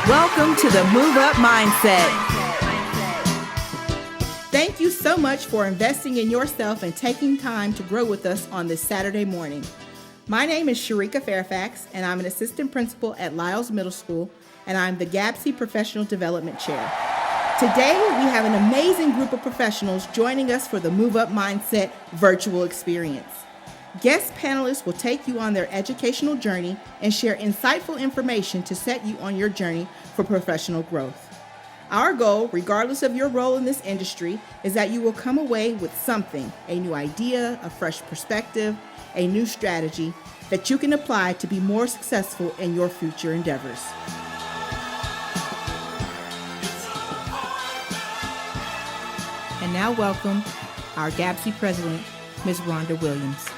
Welcome to the Move Up Mindset. Thank you so much for investing in yourself and taking time to grow with us on this Saturday morning. My name is Sharika Fairfax, and I'm an assistant principal at Lyles Middle School, and I'm the GAABSE Professional Development Chair. Today, we have an amazing group of professionals joining us for the Move Up Mindset virtual experience. Guest panelists will take you on their educational journey and share insightful information to set you on your journey for professional growth. Our goal, regardless of your role in this industry, is that you will come away with something, a new idea, a fresh perspective, a new strategy that you can apply to be more successful in your future endeavors. And now welcome our GAABSE President, Ms. Rhonda Williams.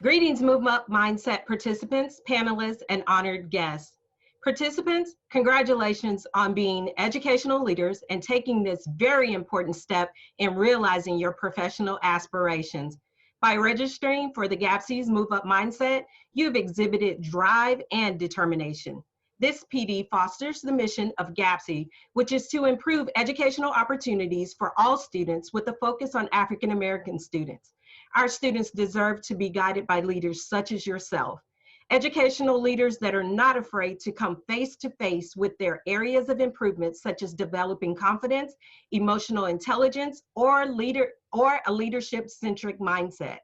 Greetings, Move Up Mindset participants, panelists, and honored guests. Participants, congratulations on being educational leaders and taking this very important step in realizing your professional aspirations. By registering for the GAABSE's Move Up Mindset, you've exhibited drive and determination. This PD fosters the mission of GAABSE, which is to improve educational opportunities for all students with a focus on African American students. Our students deserve to be guided by leaders such as yourself. Educational leaders that are not afraid to come face to face with their areas of improvement, such as developing confidence, emotional intelligence, or a leadership-centric mindset.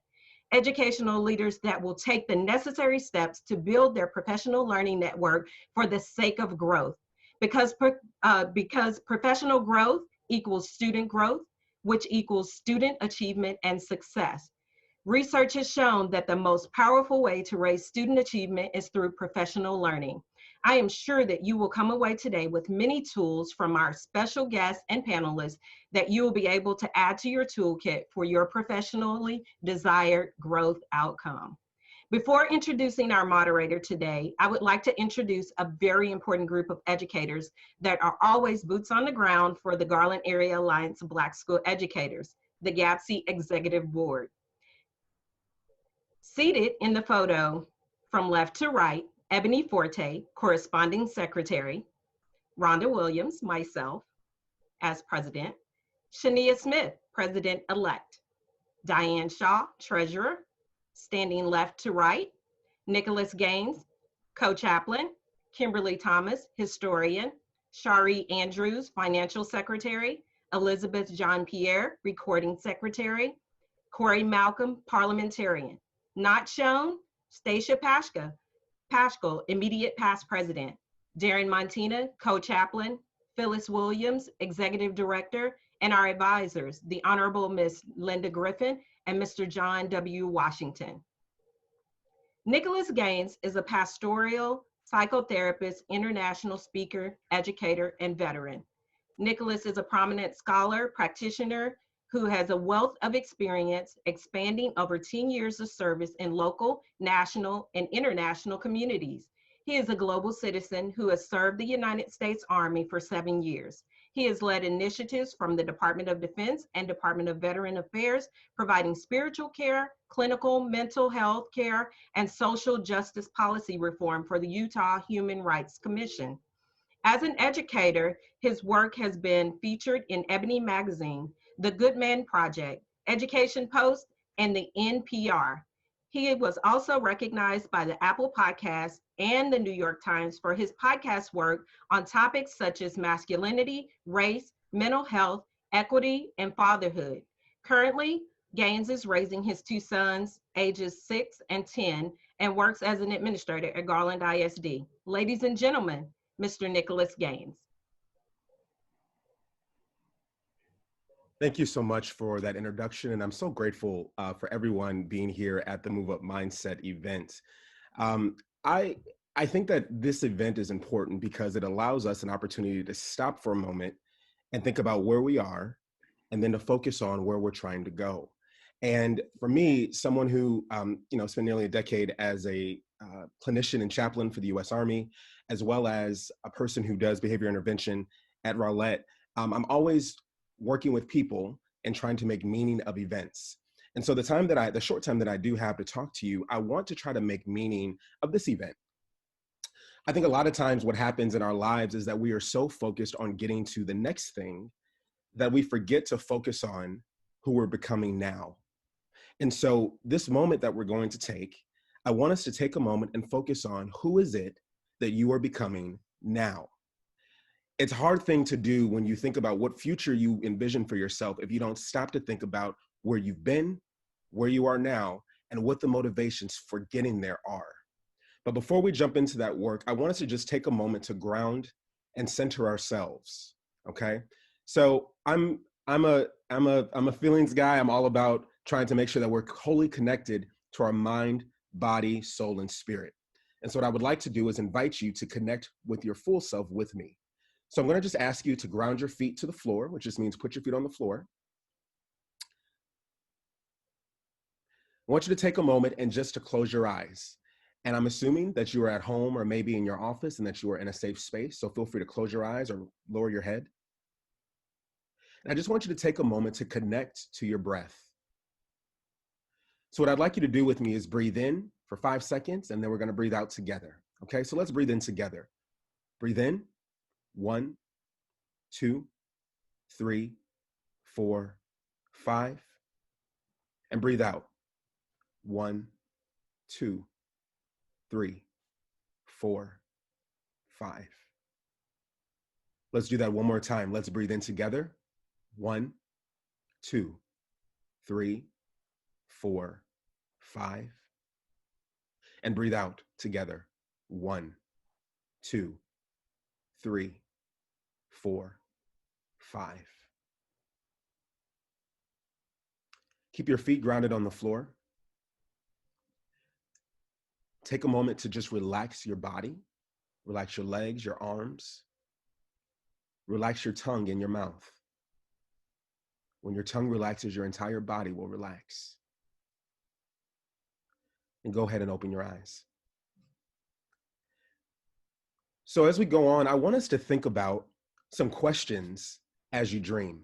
Educational leaders that will take the necessary steps to build their professional learning network for the sake of growth. Because professional growth equals student growth, which equals student achievement and success. Research has shown that the most powerful way to raise student achievement is through professional learning. I am sure that you will come away today with many tools from our special guests and panelists that you will be able to add to your toolkit for your professionally desired growth outcome. Before introducing our moderator today, I would like to introduce a very important group of educators that are always boots on the ground for the Garland Area Alliance of Black School Educators, the GAABSE Executive Board. Seated in the photo from left to right, Ebony Forte, Corresponding Secretary, Rhonda Williams, myself, as President, Shania Smith, President-elect, Diane Shaw, Treasurer, standing left to right, Nicholas Gaines, Co-Chaplain, Kimberly Thomas, Historian, Shari Andrews, Financial Secretary, Elizabeth Jean-Pierre, Recording Secretary, Corey Malcolm, Parliamentarian. Not shown, Stacia Paschal, Immediate Past President, Darren Montina, Co-Chaplain, Phyllis Williams, Executive Director, and our advisors, the Honorable Ms. Linda Griffin and Mr. John W. Washington. Nicholas Gaines is a pastoral psychotherapist, international speaker, educator, and veteran. Nicholas is a prominent scholar, practitioner, who has a wealth of experience expanding over 10 years of service in local, national, and international communities. He is a global citizen who has served the United States Army for 7 years. He has led initiatives from the Department of Defense and Department of Veteran Affairs, providing spiritual care, clinical mental health care, and social justice policy reform for the Utah Human Rights Commission. As an educator, his work has been featured in Ebony Magazine, The Good Man Project, Education Post, and the NPR. He was also recognized by the Apple Podcasts and the New York Times for his podcast work on topics such as masculinity, race, mental health, equity, and fatherhood. Currently, Gaines is raising his two sons, ages 6 and 10, and works as an administrator at Garland ISD. Ladies and gentlemen, Mr. Nicholas Gaines. Thank you so much for that introduction, and I'm so grateful for everyone being here at the Move Up Mindset event. I think that this event is important because it allows us an opportunity to stop for a moment and think about where we are, and then to focus on where we're trying to go. And for me, someone who spent nearly a decade as a clinician and chaplain for the U.S. Army, as well as a person who does behavior intervention at Rowlett, I'm always working with people and trying to make meaning of events. And so the short time that I do have to talk to you, I want to try to make meaning of this event. I think a lot of times what happens in our lives is that we are so focused on getting to the next thing that we forget to focus on who we're becoming now. And so this moment that we're going to take, I want us to take a moment and focus on who is it that you are becoming now. It's a hard thing to do when you think about what future you envision for yourself if you don't stop to think about where you've been, where you are now, and what the motivations for getting there are. But before we jump into that work, I want us to just take a moment to ground and center ourselves. Okay. So I'm a feelings guy. I'm all about trying to make sure that we're wholly connected to our mind, body, soul, and spirit. And so what I would like to do is invite you to connect with your full self with me. So I'm going to just ask you to ground your feet to the floor, which just means put your feet on the floor. I want you to take a moment and just to close your eyes. And I'm assuming that you are at home or maybe in your office and that you are in a safe space. So feel free to close your eyes or lower your head. And I just want you to take a moment to connect to your breath. So what I'd like you to do with me is breathe in for 5 seconds, and then we're going to breathe out together. Okay, so let's breathe in together. Breathe in, 1, 2, 3, 4, 5. And breathe out, 1, 2, 3, 4, 5. Let's do that one more time. Let's breathe in together. 1, 2, 3, 4, 5. And breathe out together. 1, 2, 3, 4, 5. Keep your feet grounded on the floor. Take a moment to just relax your body. Relax your legs, your arms. Relax your tongue and your mouth. When your tongue relaxes, your entire body will relax. And go ahead and open your eyes. So as we go on, I want us to think about some questions as you dream.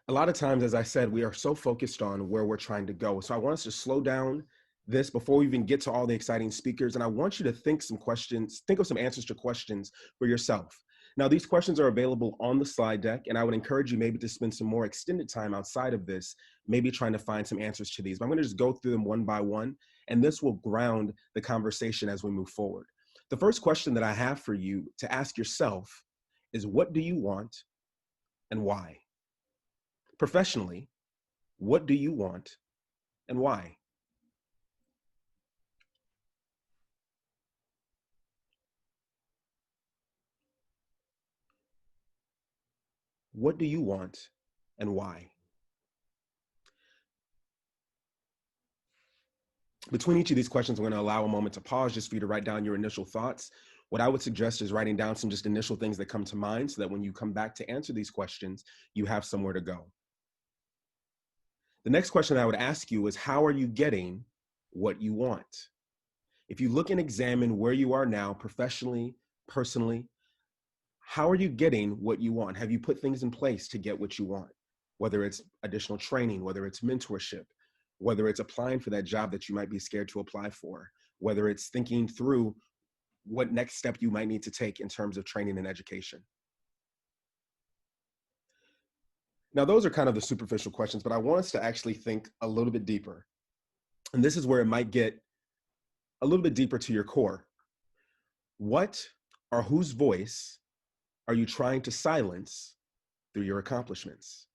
A lot of times, as I said, we are so focused on where we're trying to go. So I want us to slow down this before we even get to all the exciting speakers. And I want you to think of some answers to questions for yourself. Now, these questions are available on the slide deck, and I would encourage you maybe to spend some more extended time outside of this, maybe trying to find some answers to these. But I'm going to just go through them one by one, and this will ground the conversation as we move forward. The first question that I have for you to ask yourself is, what do you want and why? Professionally, what do you want and why? What do you want and why? Between each of these questions, I'm going to allow a moment to pause just for you to write down your initial thoughts. What I would suggest is writing down some just initial things that come to mind so that when you come back to answer these questions, you have somewhere to go. The next question I would ask you is, how are you getting what you want? If you look and examine where you are now, professionally, personally, how are you getting what you want? Have you put things in place to get what you want? Whether it's additional training, whether it's mentorship, whether it's applying for that job that you might be scared to apply for, whether it's thinking through what next step you might need to take in terms of training and education. Now, those are kind of the superficial questions, but I want us to actually think a little bit deeper. And this is where it might get a little bit deeper to your core. What or whose voice are you trying to silence through your accomplishments?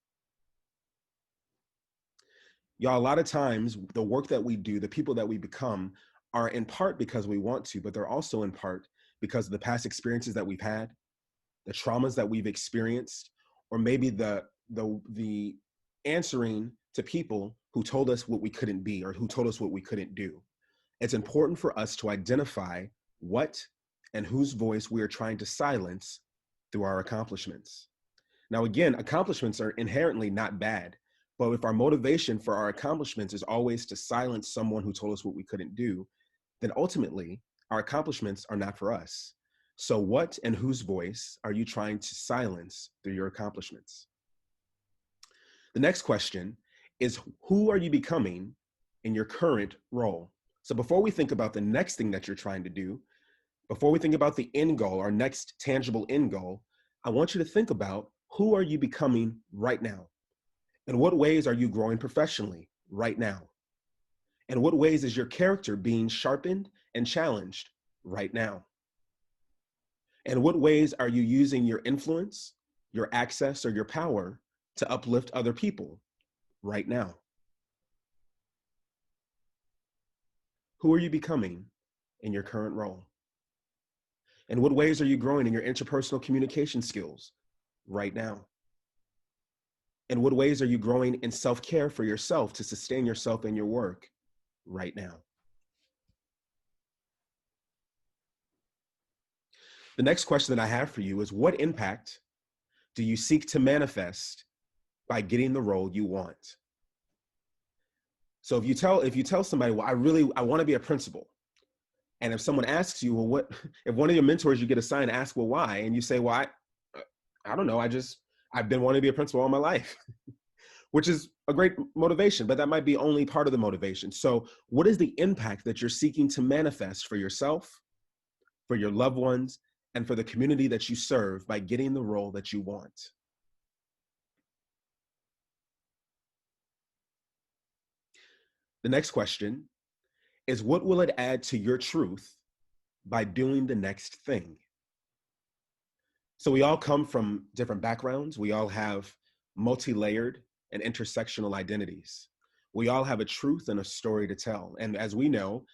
Y'all, a lot of times the work that we do, the people that we become are in part because we want to, but they're also in part because of the past experiences that we've had, the traumas that we've experienced, or maybe the answering to people who told us what we couldn't be or who told us what we couldn't do. It's important for us to identify what and whose voice we are trying to silence through our accomplishments. Now, again, accomplishments are inherently not bad, but if our motivation for our accomplishments is always to silence someone who told us what we couldn't do, then ultimately our accomplishments are not for us. So what and whose voice are you trying to silence through your accomplishments? The next question is, who are you becoming in your current role? So before we think about the next thing that you're trying to do, Before we think about the end goal, our next tangible end goal, I want you to think about, who are you becoming right now? In what ways are you growing professionally right now? In what ways is your character being sharpened and challenged right now? In what ways are you using your influence, your access, or your power to uplift other people right now? Who are you becoming in your current role? In what ways are you growing in your interpersonal communication skills right now? In what ways are you growing in self-care for yourself to sustain yourself in your work right now? The next question that I have for you is, what impact do you seek to manifest by getting the role you want? So if you tell somebody, well, I want to be a principal. And if someone asks you, well, what, if one of your mentors you get assigned asks, well, why? And you say, well, I don't know. I've been wanting to be a principal all my life, which is a great motivation, but that might be only part of the motivation. So what is the impact that you're seeking to manifest for yourself, for your loved ones, and for the community that you serve by getting the role that you want? The next question is, what will it add to your truth by doing the next thing? So we all come from different backgrounds. We all have multi-layered and intersectional identities. We all have a truth and a story to tell. And as we know,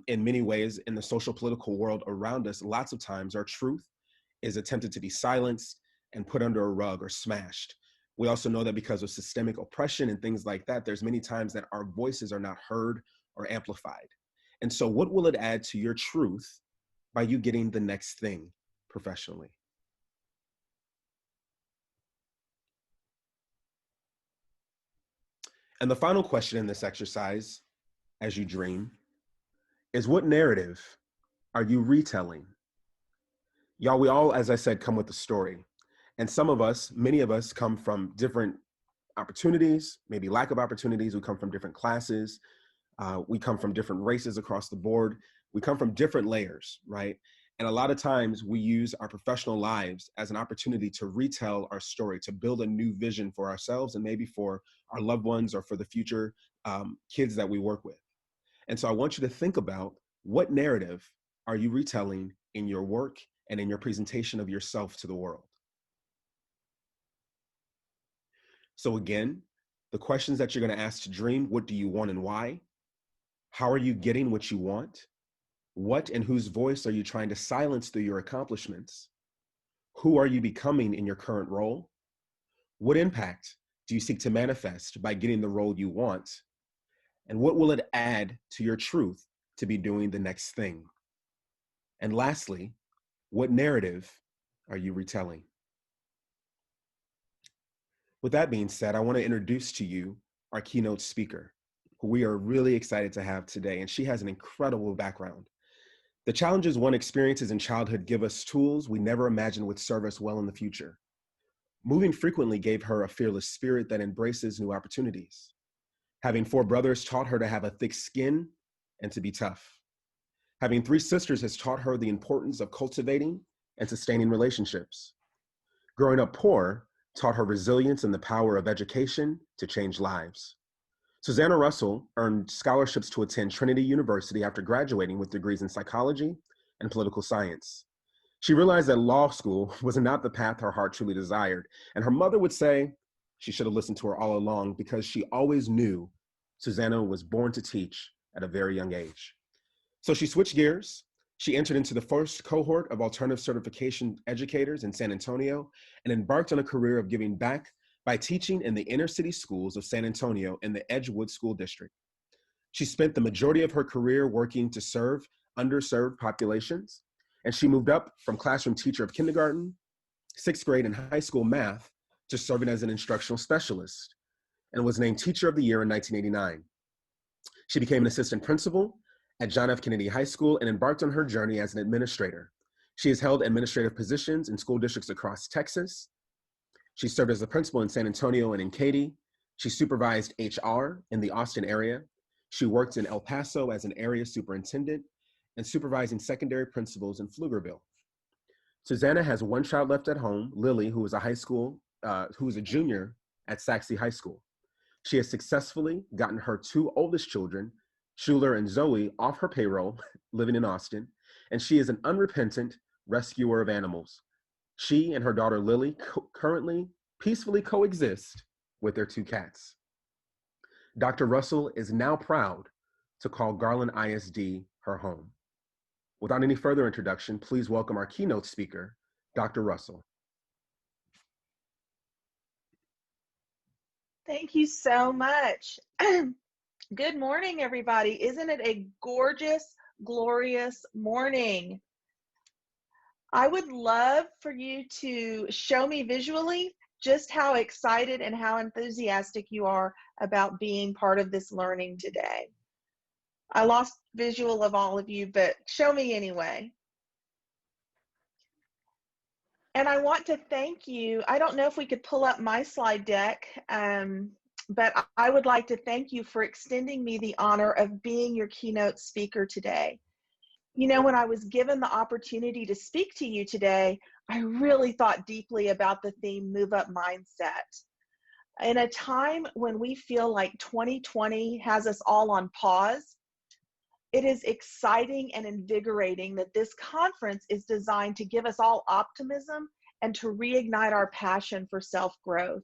in many ways in the social political world around us, lots of times our truth is attempted to be silenced and put under a rug or smashed. We also know that because of systemic oppression and things like that, there's many times that our voices are not heard or amplified. And so what will it add to your truth by you getting the next thing professionally? And the final question in this exercise, as you dream, is, what narrative are you retelling? Y'all, we all, as I said, come with a story. And some of us, many of us, come from different opportunities, maybe lack of opportunities. We come from different classes. We come from different races across the board. We come from different layers, right? And a lot of times we use our professional lives as an opportunity to retell our story, to build a new vision for ourselves and maybe for our loved ones or for the future kids that we work with. And so I want you to think about, what narrative are you retelling in your work and in your presentation of yourself to the world? So again, the questions that you're going to ask to dream: what do you want and why? How are you getting what you want? What and whose voice are you trying to silence through your accomplishments? Who are you becoming in your current role? What impact do you seek to manifest by getting the role you want? And what will it add to your truth to be doing the next thing? And lastly, what narrative are you retelling? With that being said, I want to introduce to you our keynote speaker, who we are really excited to have today, and she has an incredible background. The challenges one experiences in childhood give us tools we never imagined would serve us well in the future. Moving frequently gave her a fearless spirit that embraces new opportunities. Having 4 brothers taught her to have a thick skin and to be tough. Having 3 sisters has taught her the importance of cultivating and sustaining relationships. Growing up poor taught her resilience and the power of education to change lives. Susanna Russell earned scholarships to attend Trinity University after graduating with degrees in psychology and political science. She realized that law school was not the path her heart truly desired, and her mother would say she should have listened to her all along, because she always knew Susanna was born to teach at a very young age. So she switched gears. She entered into the first cohort of alternative certification educators in San Antonio and embarked on a career of giving back by teaching in the inner city schools of San Antonio in the Edgewood School District. She spent the majority of her career working to serve underserved populations, and she moved up from classroom teacher of kindergarten, 6th grade, and high school math to serving as an instructional specialist, and was named Teacher of the Year in 1989. She became an assistant principal at John F. Kennedy High School and embarked on her journey as an administrator. She has held administrative positions in school districts across Texas. She served as a principal in San Antonio and in Katy. She supervised HR in the Austin area. She worked in El Paso as an area superintendent, and supervising secondary principals in Pflugerville. Susanna has one child left at home, Lily, who is a junior at Saxe High School. She has successfully gotten her two oldest children, Schuler and Zoe, off her payroll, living in Austin, and she is an unrepentant rescuer of animals. She and her daughter Lily currently peacefully coexist with their two cats. Dr. Russell is now proud to call Garland ISD her home. Without any further introduction, please welcome our keynote speaker, Dr. Russell. Thank you so much. Good morning, everybody. Isn't it a gorgeous, glorious morning? I would love for you to show me visually just how excited and how enthusiastic you are about being part of this learning today. I lost visual of all of you, but show me anyway. And I want to thank you. I don't know if we could pull up my slide deck, but I would like to thank you for extending me the honor of being your keynote speaker today. You know, when I was given the opportunity to speak to you today, I really thought deeply about the theme, Move Up Mindset. In a time when we feel like 2020 has us all on pause, it is exciting and invigorating that this conference is designed to give us all optimism and to reignite our passion for self-growth.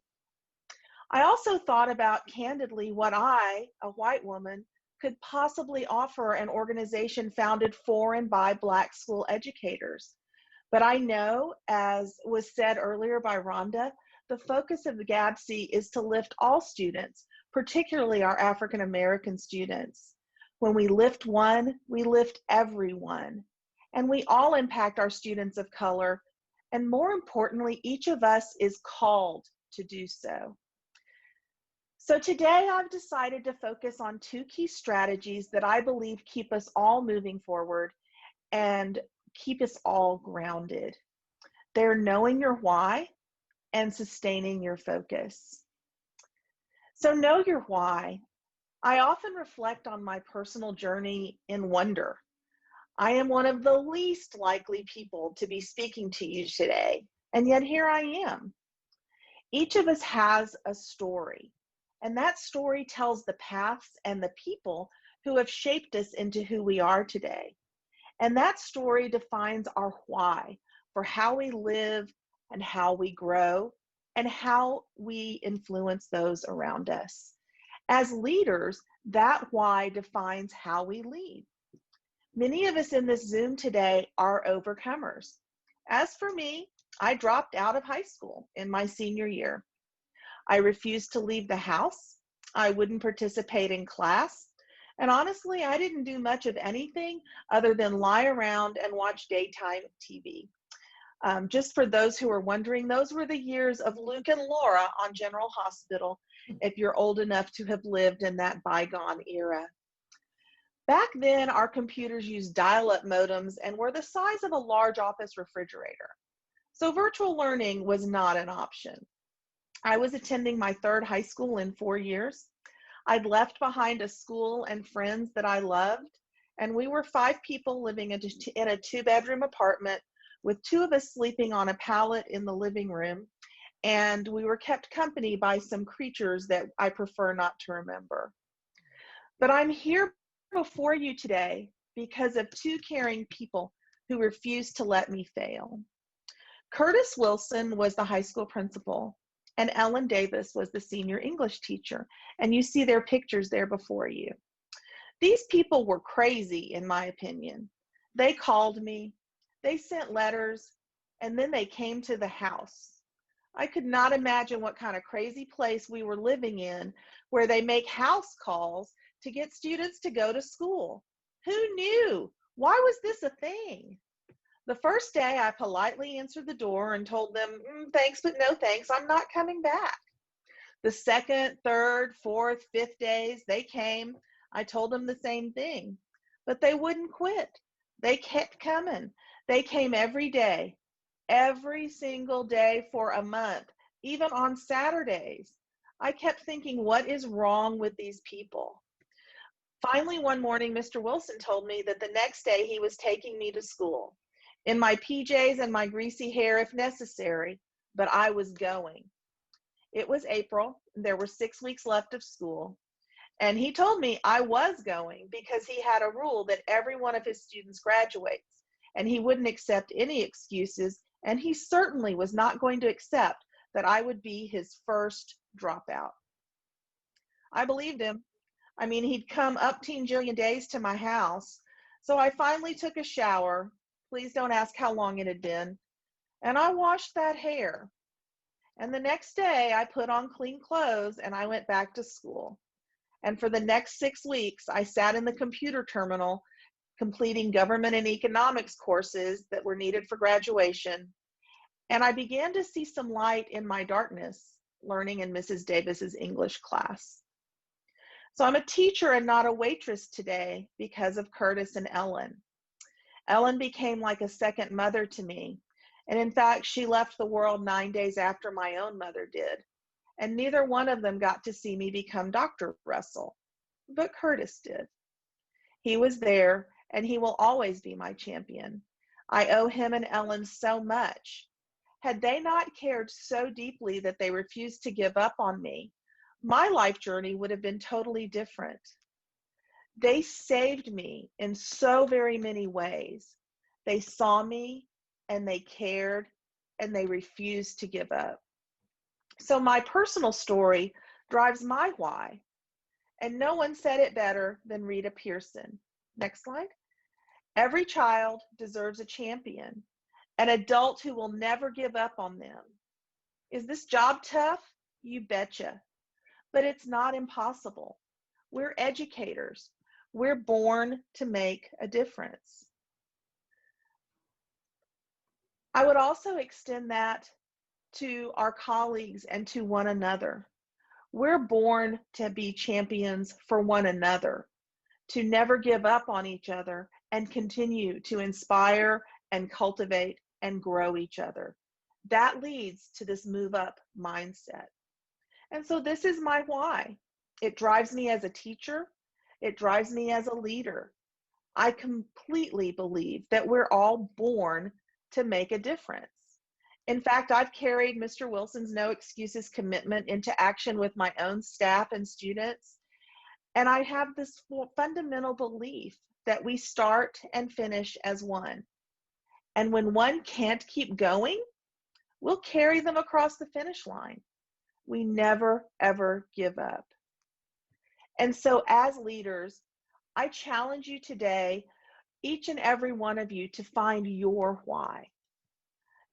I also thought about candidly what I, a white woman, could possibly offer an organization founded for and by Black school educators. But I know, as was said earlier by Rhonda, the focus of the GAABSE is to lift all students, particularly our African American students. When we lift one, we lift everyone. And we all impact our students of color. And more importantly, each of us is called to do so. So today I've decided to focus on two key strategies that I believe keep us all moving forward and keep us all grounded. They're knowing your why and sustaining your focus. So know your why. I often reflect on my personal journey in wonder. I am one of the least likely people to be speaking to you today, and yet here I am. Each of us has a story, and that story tells the paths and the people who have shaped us into who we are today. And that story defines our why for how we live and how we grow and how we influence those around us. As leaders, that why defines how we lead. Many of us in this Zoom today are overcomers. As for me, I dropped out of high school in my senior year. I refused to leave the house. I wouldn't participate in class. And honestly, I didn't do much of anything other than lie around and watch daytime TV. Just for those who are wondering, those were the years of Luke and Laura on General Hospital, if you're old enough to have lived in that bygone era. Back then, our computers used dial-up modems and were the size of a large office refrigerator. So virtual learning was not an option. I was attending my third high school in 4 years. I'd left behind a school and friends that I loved, and we were 5 people living in a 2-bedroom apartment with 2 of us sleeping on a pallet in the living room, and we were kept company by some creatures that I prefer not to remember. But I'm here before you today because of 2 caring people who refused to let me fail. Curtis Wilson was the high school principal, and Ellen Davis was the senior English teacher, and you see their pictures there before you. These people were crazy, in my opinion. They called me, they sent letters, and then they came to the house. I could not imagine what kind of crazy place we were living in where they make house calls to get students to go to school. Who knew? Why was this a thing? The first day I politely answered the door and told them, thanks, but no thanks, I'm not coming back. The second, third, fourth, fifth days they came, I told them the same thing, but they wouldn't quit. They kept coming. They came every day, every single day for a month, even on Saturdays. I kept thinking, what is wrong with these people? Finally, one morning, Mr. Wilson told me that the next day he was taking me to school, in my PJs and my greasy hair if necessary, but I was going. It was April, there were 6 weeks left of school, and he told me I was going because he had a rule that every one of his students graduates, and he wouldn't accept any excuses, and he certainly was not going to accept that I would be his first dropout. I believed him. I mean, he'd come umpteen jillion days to my house, so I finally took a shower. Please don't ask how long it had been. And I washed that hair. And the next day, I put on clean clothes and I went back to school. And for the next 6 weeks, I sat in the computer terminal completing government and economics courses that were needed for graduation. And I began to see some light in my darkness, learning in Mrs. Davis's English class. So I'm a teacher and not a waitress today because of Curtis and Ellen. Ellen became like a second mother to me. And in fact, she left the world 9 days after my own mother did. And neither one of them got to see me become Dr. Russell, but Curtis did. He was there, and he will always be my champion. I owe him and Ellen so much. Had they not cared so deeply that they refused to give up on me, my life journey would have been totally different. They saved me in so very many ways. They saw me and they cared and they refused to give up. So my personal story drives my why. And no one said it better than Rita Pearson. Next slide. Every child deserves a champion, an adult who will never give up on them. Is this job tough? You betcha. But it's not impossible. We're educators. We're born to make a difference. I would also extend that to our colleagues and to one another. We're born to be champions for one another, to never give up on each other and continue to inspire and cultivate and grow each other. That leads to this move up mindset. And so this is my why. It drives me as a teacher. It drives me as a leader. I completely believe that we're all born to make a difference. In fact, I've carried Mr. Wilson's No Excuses commitment into action with my own staff and students. And I have this fundamental belief that we start and finish as one. And when one can't keep going, we'll carry them across the finish line. We never, ever give up. And so as leaders, I challenge you today, each and every one of you, to find your why,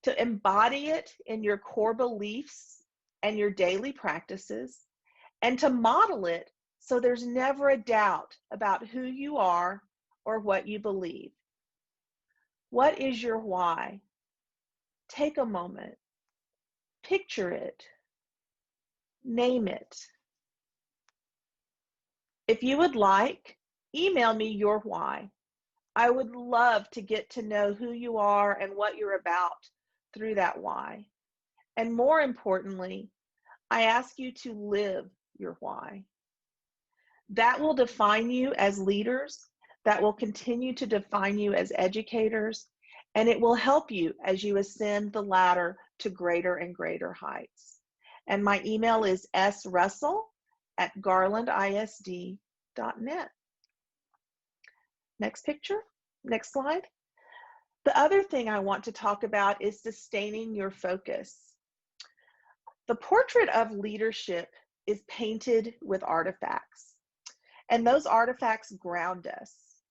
to embody it in your core beliefs and your daily practices, and to model it so there's never a doubt about who you are or what you believe. What is your why? Take a moment, picture it, name it. If you would like, email me your why. I would love to get to know who you are and what you're about through that why. And more importantly, I ask you to live your why. That will define you as leaders, that will continue to define you as educators, and it will help you as you ascend the ladder to greater and greater heights. And my email is srussell@garlandisd.net. Next picture, next slide. The other thing I want to talk about is sustaining your focus. The portrait of leadership is painted with artifacts, and those artifacts ground us.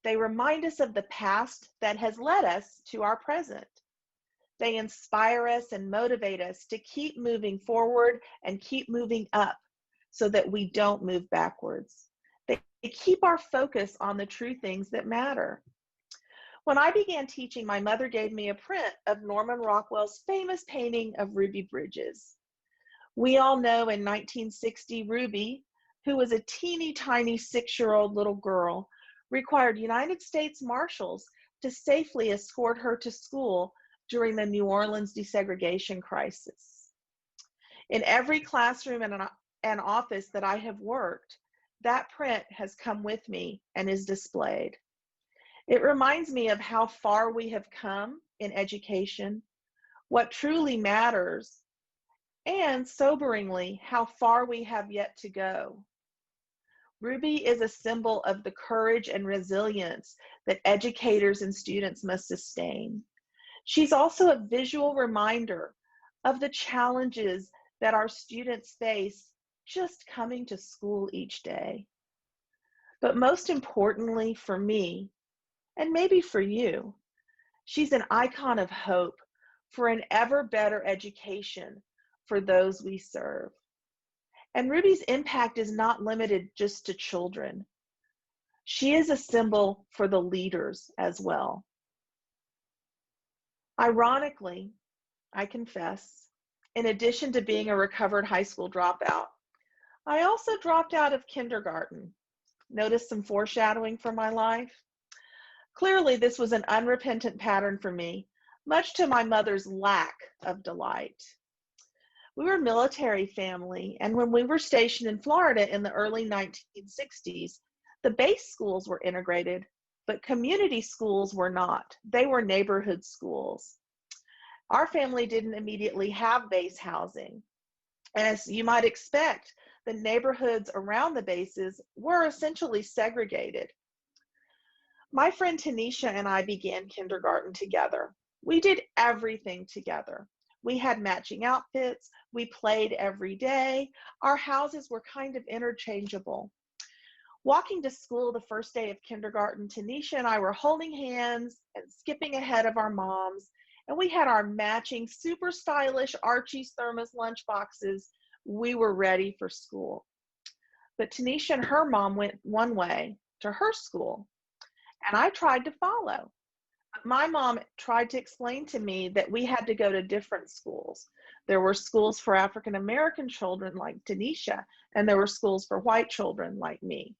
They remind us of the past that has led us to our present. They inspire us and motivate us to keep moving forward and keep moving up so that we don't move backwards. They keep our focus on the true things that matter. When I began teaching, my mother gave me a print of Norman Rockwell's famous painting of Ruby Bridges. We all know in 1960, Ruby, who was a teeny tiny 6-year-old little girl, required United States Marshals to safely escort her to school during the New Orleans desegregation crisis. In every classroom and office that I have worked, That print has come with me and is displayed. It reminds me of how far we have come in education, what truly matters, and soberingly, how far we have yet to go. Ruby is a symbol of the courage and resilience that educators and students must sustain. She's also a visual reminder of the challenges that our students face just coming to school each day. But most importantly for me, and maybe for you, she's an icon of hope for an ever better education for those we serve. And Ruby's impact is not limited just to children. She is a symbol for the leaders as well. Ironically, I confess, in addition to being a recovered high school dropout, I also dropped out of kindergarten. Notice some foreshadowing for my life? Clearly, this was an unrepentant pattern for me, much to my mother's lack of delight. We were a military family, and when we were stationed in Florida in the early 1960s, the base schools were integrated, but community schools were not. They were neighborhood schools. Our family didn't immediately have base housing. As you might expect, the neighborhoods around the bases were essentially segregated. My friend Tanisha and I began kindergarten together. We did everything together. We had matching outfits. We played every day. Our houses were kind of interchangeable. Walking to school the first day of kindergarten, Tanisha and I were holding hands and skipping ahead of our moms, and we had our matching super stylish Archie's thermos lunch boxes. We were ready for school. But Tanisha and her mom went one way to her school, and I tried to follow. My mom tried to explain to me that we had to go to different schools. There were schools for African American children like Tanisha, and there were schools for white children like me.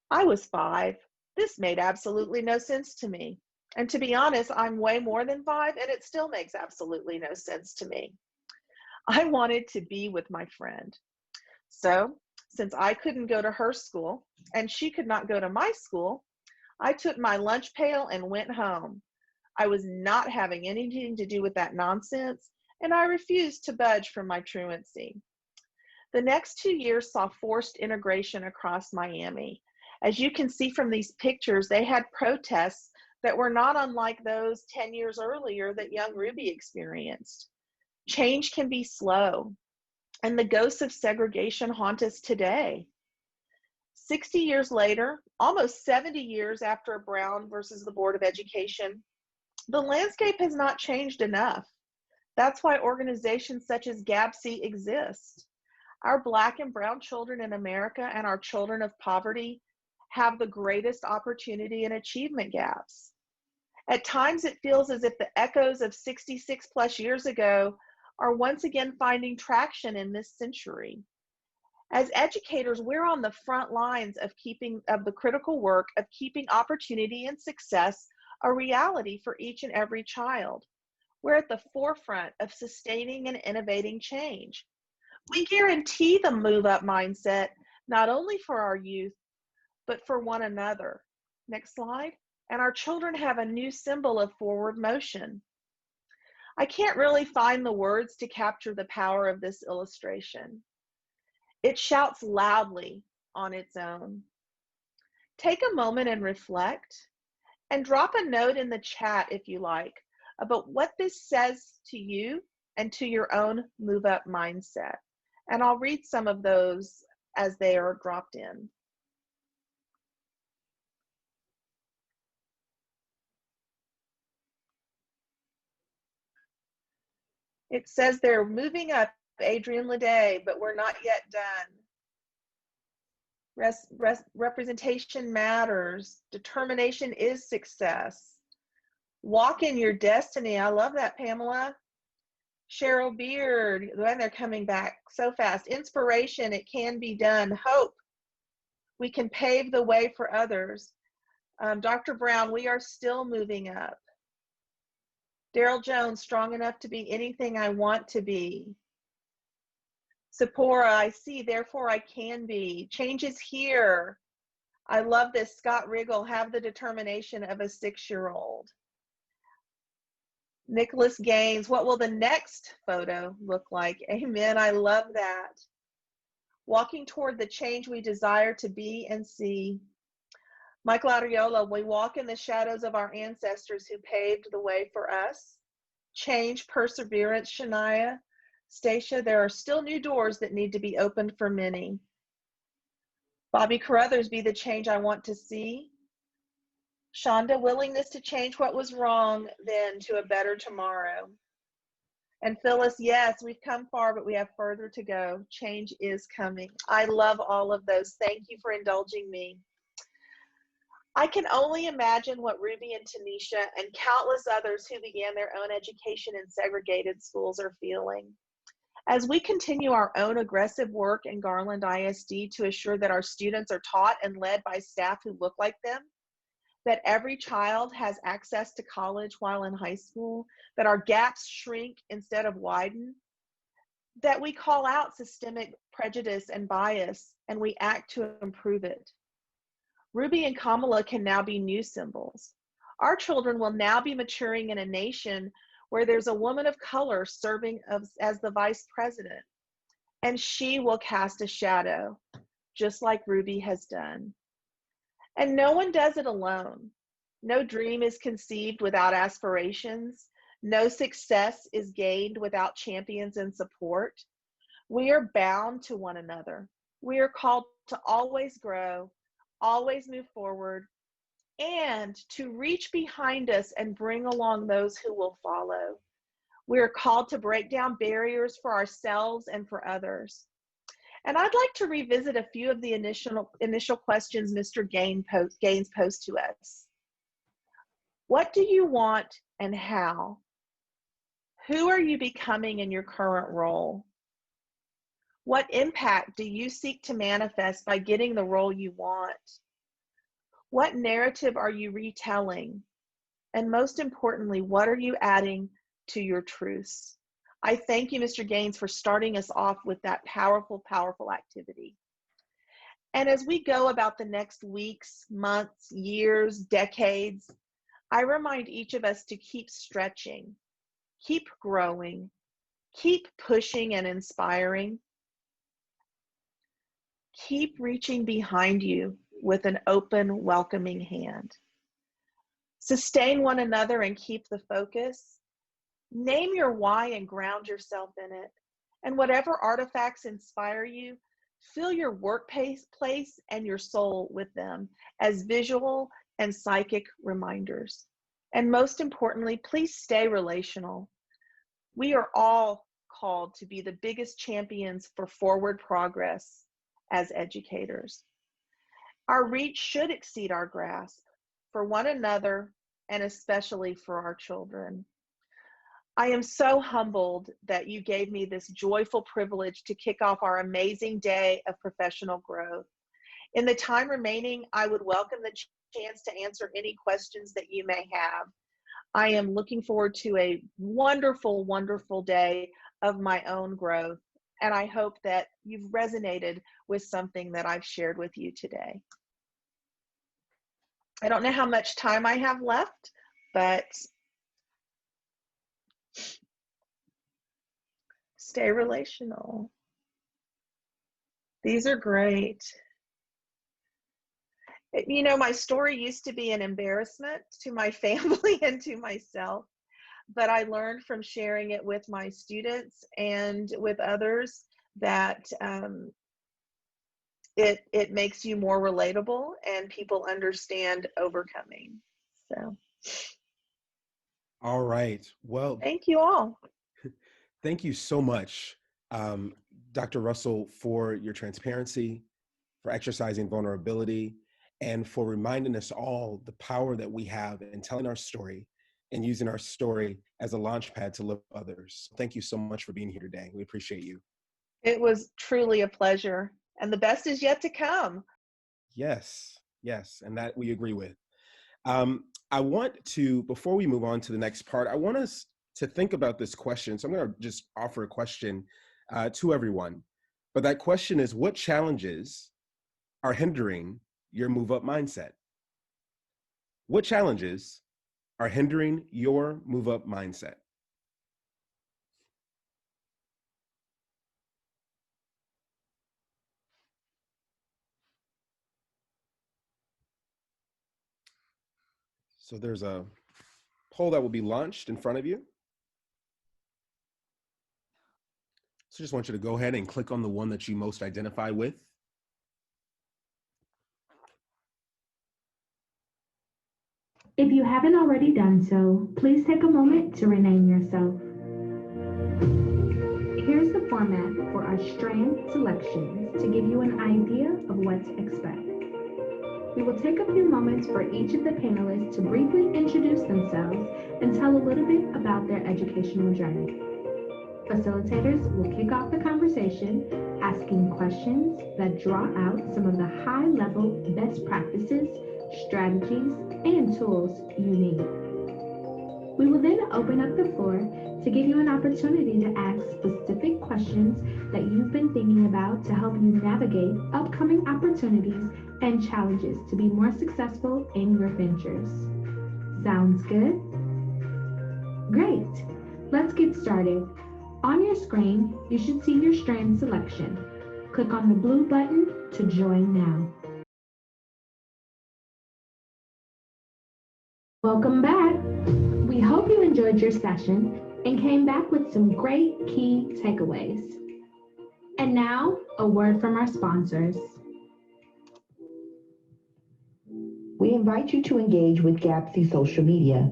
I was 5. This made absolutely no sense to me. And to be honest, I'm way more than 5, and it still makes absolutely no sense to me. I wanted to be with my friend. So, since I couldn't go to her school, and she could not go to my school, I took my lunch pail and went home. I was not having anything to do with that nonsense, and I refused to budge from my truancy. The next 2 years saw forced integration across Miami. As you can see from these pictures, they had protests that were not unlike those 10 years earlier that young Ruby experienced. Change can be slow, and the ghosts of segregation haunt us today. 60 years later, almost 70 years after Brown versus the Board of Education, the landscape has not changed enough. That's why organizations such as GAABSE exist. Our Black and Brown children in America and our children of poverty have the greatest opportunity and achievement gaps. At times, it feels as if the echoes of 66 plus years ago are once again finding traction in this century. As educators, we're on the front lines of the critical work of keeping opportunity and success a reality for each and every child. We're at the forefront of sustaining and innovating change. We guarantee the move up mindset, not only for our youth, but for one another. Next slide. And our children have a new symbol of forward motion. I can't really find the words to capture the power of this illustration. It shouts loudly on its own. Take a moment and reflect, and drop a note in the chat if you like about what this says to you and to your own move up mindset. And I'll read some of those as they are dropped in. It says they're moving up, Adrienne Leday, but we're not yet done. Representation matters. Determination is success. Walk in your destiny. I love that, Pamela. Cheryl Beard, when they're coming back so fast. Inspiration, it can be done. Hope, we can pave the way for others. Dr. Brown, we are still moving up. Daryl Jones, strong enough to be anything I want to be. Sephora, I see, therefore I can be. Change is here. I love this. Scott Riggle, have the determination of a 6-year-old. Nicholas Gaines, what will the next photo look like? Amen. I love that. Walking toward the change we desire to be and see. Michael Arriola, we walk in the shadows of our ancestors who paved the way for us. Change, perseverance, Shania. Stacia, there are still new doors that need to be opened for many. Bobby Carruthers, be the change I want to see. Shonda, willingness to change what was wrong then to a better tomorrow. And Phyllis, yes, we've come far, but we have further to go. Change is coming. I love all of those. Thank you for indulging me. I can only imagine what Ruby and Tanisha and countless others who began their own education in segregated schools are feeling. As we continue our own aggressive work in Garland ISD to assure that our students are taught and led by staff who look like them, that every child has access to college while in high school, that our gaps shrink instead of widen, that we call out systemic prejudice and bias and we act to improve it. Ruby and Kamala can now be new symbols. Our children will now be maturing in a nation where there's a woman of color serving as the vice president, and she will cast a shadow, just like Ruby has done. And no one does it alone. No dream is conceived without aspirations. No success is gained without champions and support. We are bound to one another. We are called to always grow, always move forward, and to reach behind us and bring along those who will follow. We are called to break down barriers for ourselves and for others. And I'd like to revisit a few of the initial questions Mr. Gaines posed to us. What do you want and how? Who are you becoming in your current role? What impact do you seek to manifest by getting the role you want? What narrative are you retelling? And most importantly, what are you adding to your truths? I thank you, Mr. Gaines, for starting us off with that powerful, powerful activity. And as we go about the next weeks, months, years, decades, I remind each of us to keep stretching, keep growing, keep pushing and inspiring. Keep reaching behind you with an open, welcoming hand. Sustain one another and keep the focus. Name your why and ground yourself in it. And whatever artifacts inspire you, fill your workplace and your soul with them as visual and psychic reminders. And most importantly, please stay relational. We are all called to be the biggest champions for forward progress as educators. Our reach should exceed our grasp for one another and especially for our children. I am so humbled that you gave me this joyful privilege to kick off our amazing day of professional growth. In the time remaining, I would welcome the chance to answer any questions that you may have. I am looking forward to a wonderful, wonderful day of my own growth, and I hope that you've resonated with something that I've shared with you today. I don't know how much time I have left, but stay relational. These are great. You know, my story used to be an embarrassment to my family and to myself, but I learned from sharing it with my students and with others that it makes you more relatable and people understand overcoming. So. All right. Well, thank you all. Thank you so much, Dr. Russell, for your transparency, for exercising vulnerability, and for reminding us all the power that we have in telling our story and using our story as a launch pad to lift others. Thank you so much for being here today. We appreciate you. It was truly a pleasure, and the best is yet to come. Yes, yes, and that we agree with. I want to, before we move on to the next part, I want us to think about this question. So I'm going to just offer a question to everyone. But that question is, what challenges are hindering your move up mindset? What challenges are hindering your move up mindset? So there's a poll that will be launched in front of you. So just want you to go ahead and click on the one that you most identify with. If you haven't already done so, please take a moment to rename yourself. Here's the format for our strand selections to give you an idea of what to expect. We will take a few moments for each of the panelists to briefly introduce themselves and tell a little bit about their educational journey. Facilitators will kick off the conversation, asking questions that draw out some of the high-level best practices, strategies, and tools you need. We will then open up the floor to give you an opportunity to ask specific questions that you've been thinking about to help you navigate upcoming opportunities and challenges to be more successful in your ventures. Sounds good? Great. Let's get started. On your screen, you should see your strand selection. Click on the blue button to join now. Welcome back. We hope you enjoyed your session and came back with some great key takeaways. And now, a word from our sponsors. We invite you to engage with GAABSE social media.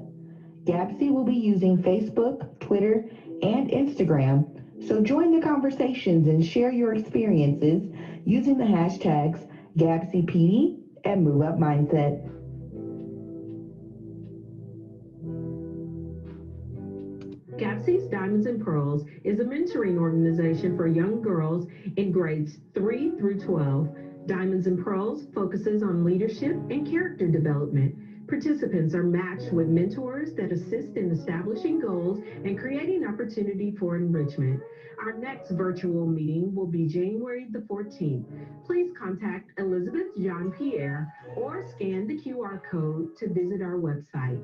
GAABSE will be using Facebook, Twitter, and Instagram, so join the conversations and share your experiences using the hashtags GAABSEPD and MoveUpMindset. GAABSE's Diamonds and Pearls is a mentoring organization for young girls in grades 3 through 12. Diamonds and Pearls focuses on leadership and character development. Participants are matched with mentors that assist in establishing goals and creating opportunity for enrichment. Our next virtual meeting will be January the 14th. Please contact Elizabeth Jean-Pierre or scan the QR code to visit our website.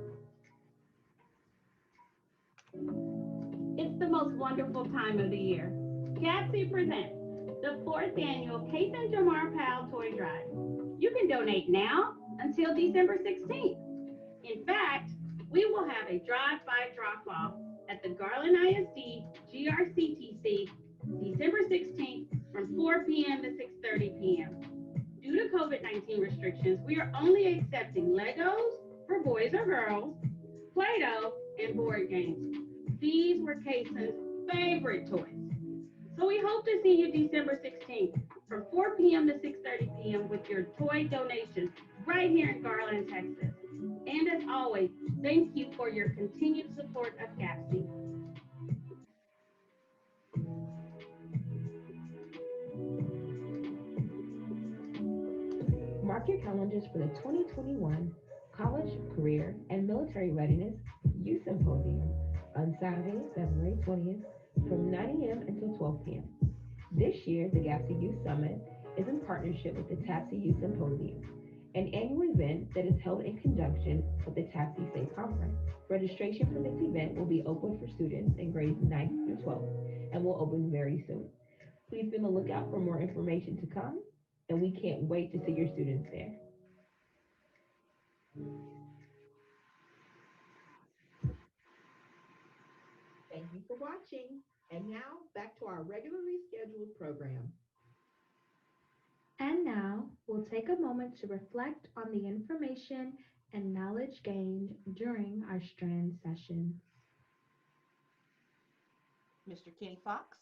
It's the most wonderful time of the year. GAABSE presents the 4th annual Kate and Jamar Powell Toy Drive. You can donate now until December 16th. In fact, we will have a drive-by drop-off at the Garland ISD GRCTC December 16th from 4 p.m. to 6:30 p.m. Due to COVID-19 restrictions, we are only accepting Legos for boys or girls, Play-Doh, and board games. These were Kayson's favorite toys. So we hope to see you December 16th from 4 p.m. to 6:30 p.m. with your toy donation right here in Garland, Texas. And as always, thank you for your continued support of GAABSE. Mark your calendars for the 2021 College, Career, and Military Readiness Youth Symposium on Saturday, February 20th from 9 a.m. until 12 p.m. This year, the GAABSE Youth Summit is in partnership with the TAPSE Youth Symposium, an annual event that is held in conjunction with the TAPSE State Conference. Registration for this event will be open for students in grades 9 through 12 and will open very soon. Please be on the lookout for more information to come, and we can't wait to see your students there. Thank you for watching. And now back to our regularly scheduled program. And now, we'll take a moment to reflect on the information and knowledge gained during our strand sessions. Mr. Kenny Fox.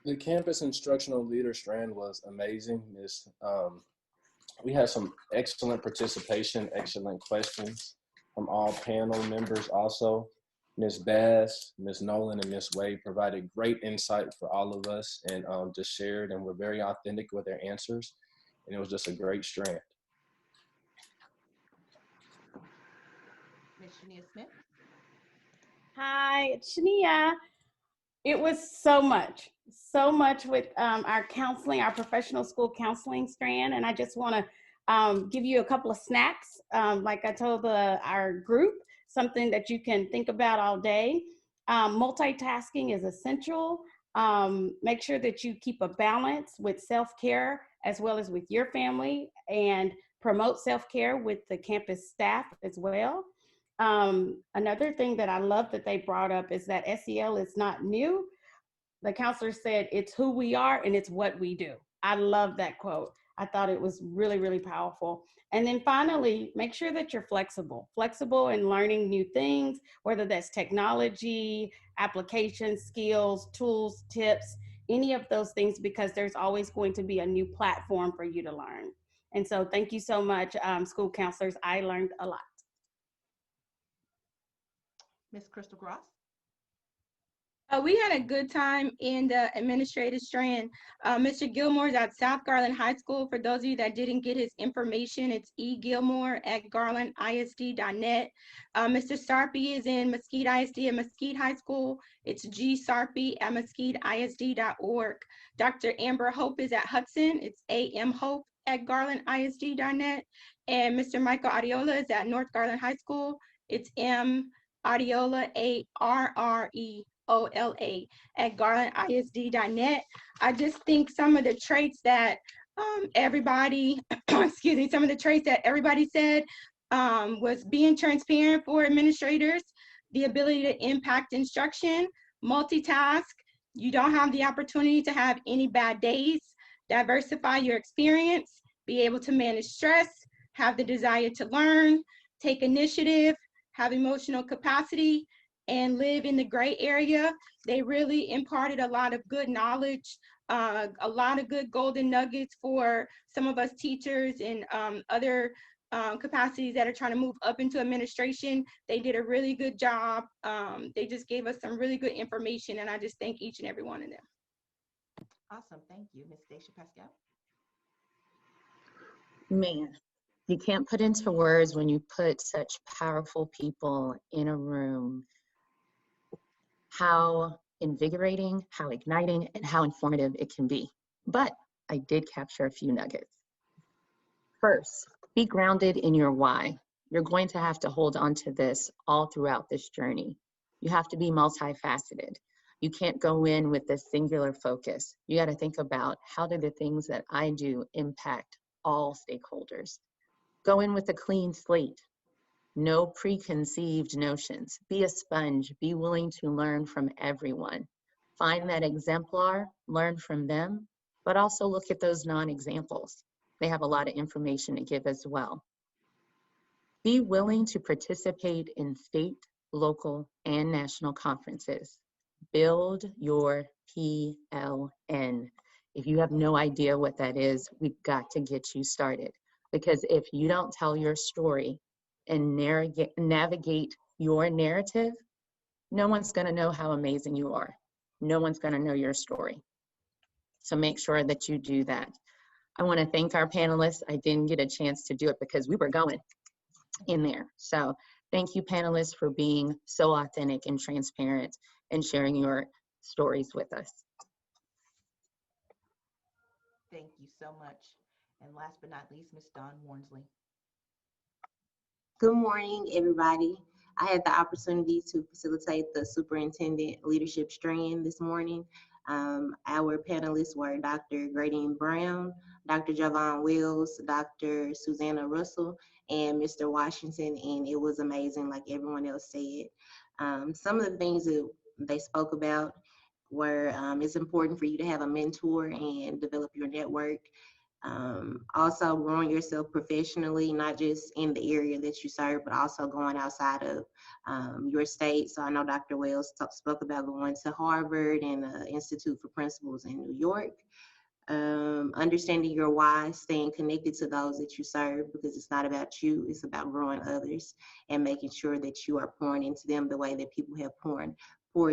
The campus instructional leader strand was amazing. We had some excellent participation, excellent questions from all panel members also. Ms. Bass, Ms. Nolan, and Ms. Wade provided great insight for all of us and just shared and were very authentic with their answers. And it was just a great strand. Ms. Shania Smith. Hi, it's Shania. It was so much with our counseling, our professional school counseling strand. And I just want to give you a couple of snacks. Like I told our group, something that you can think about all day. Multitasking is essential. Make sure that you keep a balance with self-care as well as with your family, and promote self-care with the campus staff as well. Another thing that I love that they brought up is that SEL is not new. The counselor said, it's who we are and it's what we do. I love that quote. I thought it was really, really powerful. And then finally, make sure that you're flexible in learning new things, whether that's technology, applications, skills, tools, tips, any of those things, because there's always going to be a new platform for you to learn. And so thank you so much, school counselors. I learned a lot. Ms. Crystal Gross. We had a good time in the administrative strand. Mr. Gilmore is at South Garland High School. For those of you that didn't get his information, it's egilmore@garlandisd.net. Mr. Sarpy is in Mesquite ISD at Mesquite High School. It's gsarpy@mesquiteisd.org. Dr. Amber Hope is at Hudson. It's amhope@garlandisd.net. And Mr. Michael Ariola is at North Garland High School. It's Ariola, ARREOLA @garlandisd.net. I just think some of the traits that everybody, excuse me, some of the traits that everybody said was being transparent for administrators, the ability to impact instruction, multitask, you don't have the opportunity to have any bad days, diversify your experience, be able to manage stress, have the desire to learn, take initiative, have emotional capacity, and live in the gray area. They really imparted a lot of good knowledge, a lot of good golden nuggets for some of us teachers and other capacities that are trying to move up into administration. They did a really good job. They just gave us some really good information, and I just thank each and every one of them. Awesome, thank you. Ms. Daisha Pascal. Man, you can't put into words when you put such powerful people in a room how invigorating, how igniting, and how informative it can be. But I did capture a few nuggets. First, be grounded in your why. You're going to have to hold on to this all throughout this journey. You have to be multifaceted. You can't go in with a singular focus. You got to think about, how do the things that I do impact all stakeholders? Go in with a clean slate. No preconceived notions. Be a sponge. Be willing to learn from everyone. Find that exemplar, learn from them, but also look at those non-examples. They have a lot of information to give as well. Be willing to participate in state, local, and national conferences. Build your PLN. If you have no idea what that is, we've got to get you started. Because if you don't tell your story and navigate your narrative, no one's going to know how amazing you are. No one's going to know your story. So make sure that you do that. I want to thank our panelists. I didn't get a chance to do it because we were going in there. So thank you, panelists, for being so authentic and transparent and sharing your stories with us. Thank you so much. And last but not least, Ms. Dawn Wornsley. Good morning, everybody. I had the opportunity to facilitate the superintendent leadership strand this morning. Our panelists were Dr. Grady Brown, Dr. Javon Wills, Dr. Susanna Russell, and Mr. Washington, and it was amazing, like everyone else said. Some of the things that they spoke about were it's important for you to have a mentor and develop your network. Also growing yourself professionally, not just in the area that you serve, but also going outside of your state. So I know Dr. Wells spoke about going to Harvard and the Institute for Principals in New York. Understanding your why, staying connected to those that you serve, because it's not about you, it's about growing others and making sure that you are pouring into them the way that people have poured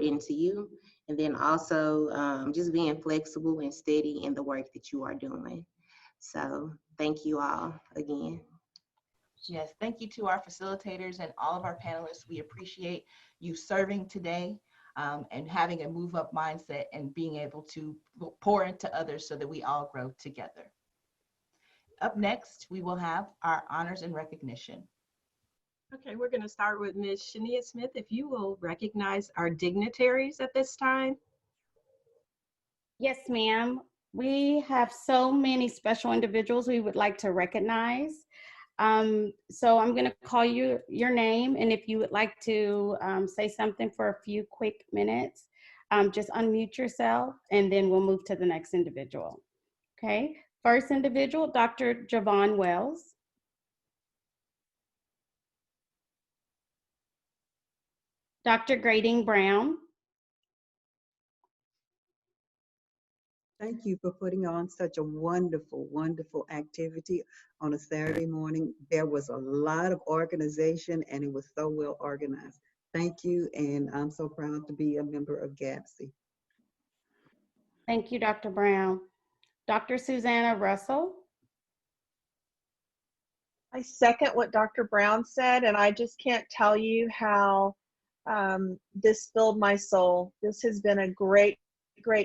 into you. And then also just being flexible and steady in the work that you are doing. So thank you all again. Yes, thank you to our facilitators and all of our panelists. We appreciate you serving today. and having a move up mindset and being able to pour into others so that we all grow together. Up next, we will have our honors and recognition. Okay, we're going to start with Ms. Shania Smith. If you will recognize our dignitaries at this time. Yes, ma'am. We have so many special individuals we would like to recognize. So I'm going to call you your name, and if you would like to say something for a few quick minutes, just unmute yourself, and then we'll move to the next individual. Okay, first individual, Dr. Javon Wells. Dr. Grading Brown. Thank you for putting on such a wonderful, wonderful activity on a Saturday morning. There was a lot of organization and it was so well organized. Thank you, and I'm so proud to be a member of GAABSE. Thank you, Dr. Brown. Dr. Susanna Russell. I second what Dr. Brown said, and I just can't tell you how this filled my soul. This has been a great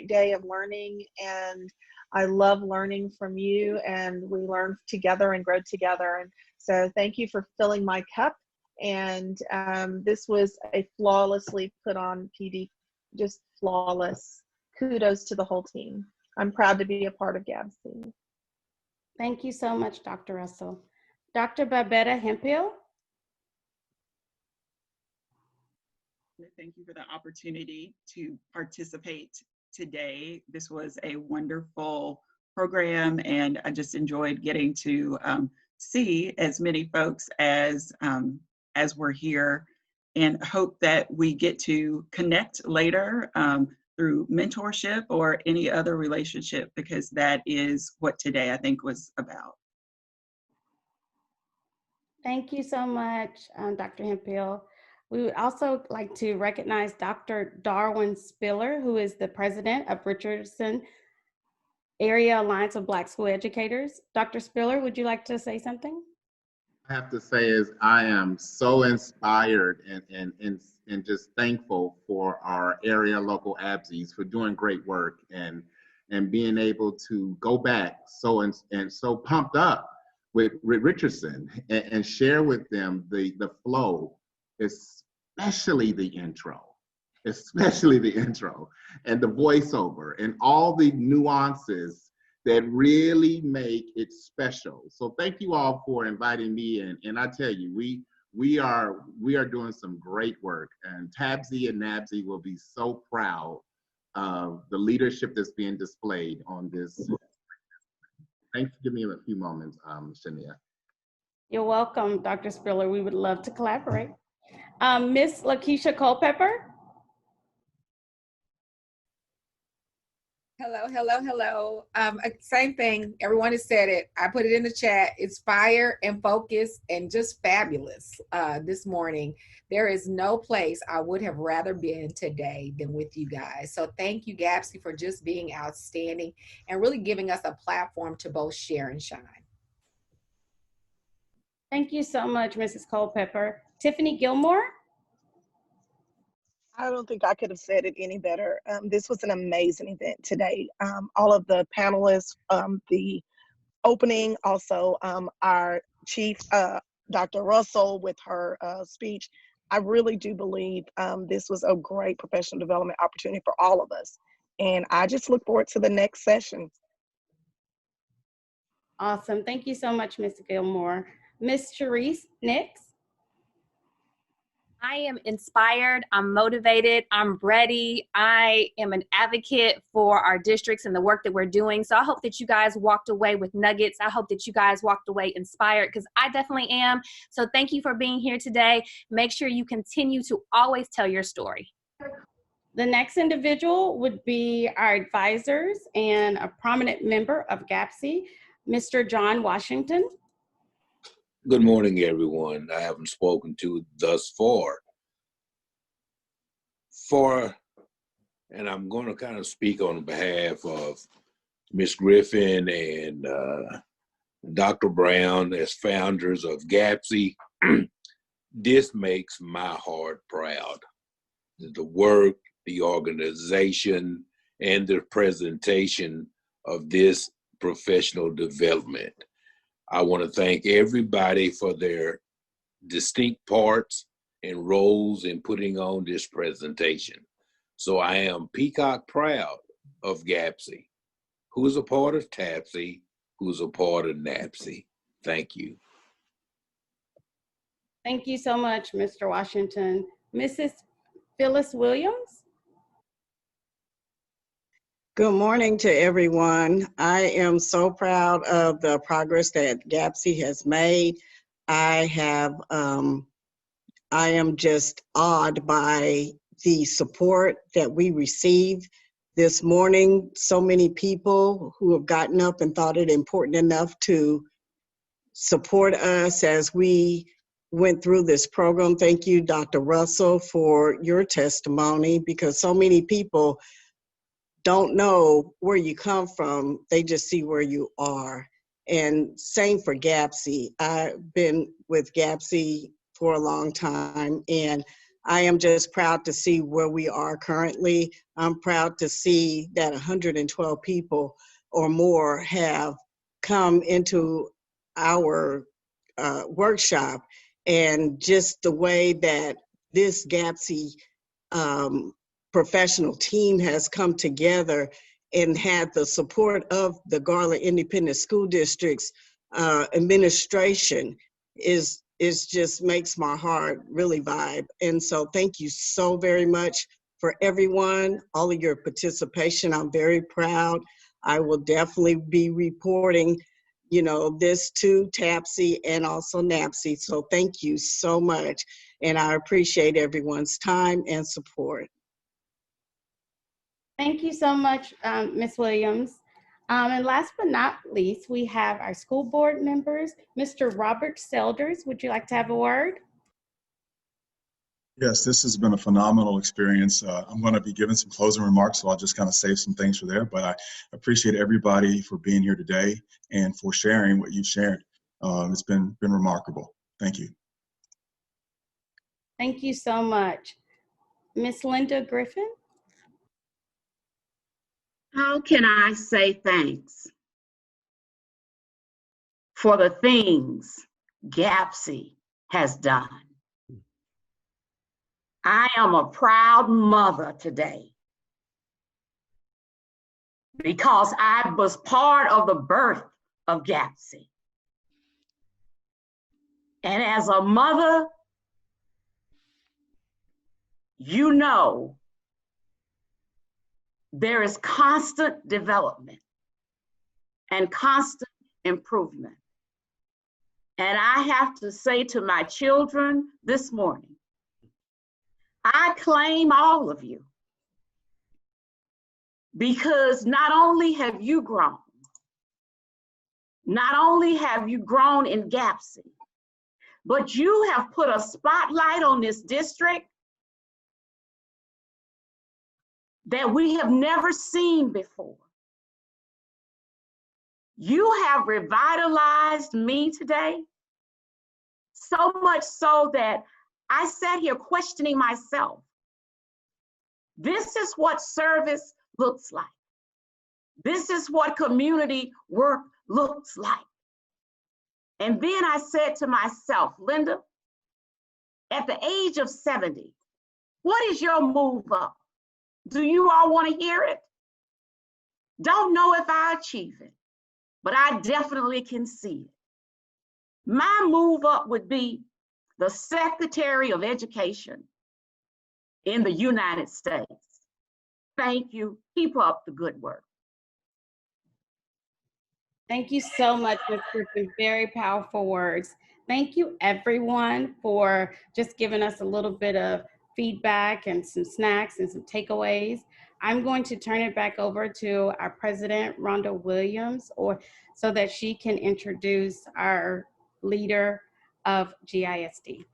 day of learning, and I love learning from you, and we learn together and grow together. And so thank you for filling my cup. And this was a flawlessly put on PD, just flawless. Kudos to the whole team. I'm proud to be a part of GAABSE. Thank you so much, Dr. Russell. Dr. Babetta Hemphill. Thank you for the opportunity to participate today. This was a wonderful program, and I just enjoyed getting to see as many folks as were here, and hope that we get to connect later through mentorship or any other relationship, because that is what today I think was about. Thank you so much, Dr. Hemphill. We would also like to recognize Dr. Darwin Spiller, who is the president of Richardson Area Alliance of Black School Educators. Dr. Spiller, would you like to say something? I have to say is I am so inspired and just thankful for our area local ABSEs for doing great work and being able to go back so pumped up with Richardson and share with them the flow, especially the intro and the voiceover and all the nuances that really make it special. So thank you all for inviting me in. And I tell you, we are doing some great work, and TABSE and NABSE will be so proud of the leadership that's being displayed on this. Thanks for giving me a few moments, Shania. You're welcome, Dr. Spiller. We would love to collaborate. Miss Lakeisha Culpepper. Hello. Same thing. Everyone has said it. I put it in the chat. Inspire and focus and just fabulous this morning. There is no place I would have rather been today than with you guys. So thank you, GAABSE, for just being outstanding and really giving us a platform to both share and shine. Thank you so much, Mrs. Culpepper. Tiffany Gilmore. I don't think I could have said it any better. This was an amazing event today. All of the panelists, the opening, also our chief, Dr. Russell, with her speech. I really do believe this was a great professional development opportunity for all of us. And I just look forward to the next session. Awesome. Thank you so much, Ms. Gilmore. Ms. Sharice Nix. I am inspired, I'm motivated, I'm ready. I am an advocate for our districts and the work that we're doing. So I hope that you guys walked away with nuggets. I hope that you guys walked away inspired, because I definitely am. So thank you for being here today. Make sure you continue to always tell your story. The next individual would be our advisors and a prominent member of GAABSE, Mr. John Washington. Good morning, everyone. I haven't spoken to thus far. And I'm going to kind of speak on behalf of Ms. Griffin and Dr. Brown as founders of GAABSE. This makes my heart proud. The work the organization, and the presentation of this professional development. I want to thank everybody for their distinct parts and roles in putting on this presentation. So I am peacock proud of GAABSE, who's a part of TABSE, who's a part of NABSE. Thank you. Thank you so much, Mr. Washington. Mrs. Phyllis Williams? Good morning to everyone. I am so proud of the progress that GAABSE has made. I am just awed by the support that we received this morning. So many people who have gotten up and thought it important enough to support us as we went through this program. Thank you, Dr. Russell, for your testimony, because so many people don't know where you come from, they just see where you are. And same for GAABSE. I've been with GAABSE for a long time, and I am just proud to see where we are currently. I'm proud to see that 112 people or more have come into our workshop, and just the way that this GAABSE professional team has come together and had the support of the Garland Independent School District's administration is just makes my heart really vibe. And so thank you so very much for everyone, all of your participation. I'm very proud. I will definitely be reporting, you know, this to TABSE and also NABSE. So thank you so much. And I appreciate everyone's time and support. Thank you so much, Ms. Williams. And last but not least, we have our school board members. Mr. Robert Selders, would you like to have a word? Yes, this has been a phenomenal experience. I'm going to be giving some closing remarks, so I'll just kind of save some things for there. But I appreciate everybody for being here today and for sharing what you've shared. It's been remarkable. Thank you. Thank you so much. Ms. Linda Griffin? How can I say thanks for the things GAABSE has done? I am a proud mother today because I was part of the birth of GAABSE. And as a mother, you know, there is constant development and constant improvement. And I have to say to my children this morning, I claim all of you, because not only have you grown in GAABSE, but you have put a spotlight on this district that we have never seen before. You have revitalized me today, so much so that I sat here questioning myself. This is what service looks like. This is what community work looks like. And then I said to myself, Linda, at the age of 70, what is your move up? Do you all want to hear it? Don't know if I achieve it, but I definitely can see it. My move up would be the Secretary of Education in the United States. Thank you. Keep up the good work. Thank you so much, Ms. Griffin. Very powerful words. Thank you, everyone, for just giving us a little bit of feedback and some snacks and some takeaways. I'm going to turn it back over to our president, Rhonda Williams, so that she can introduce our leader of GISD.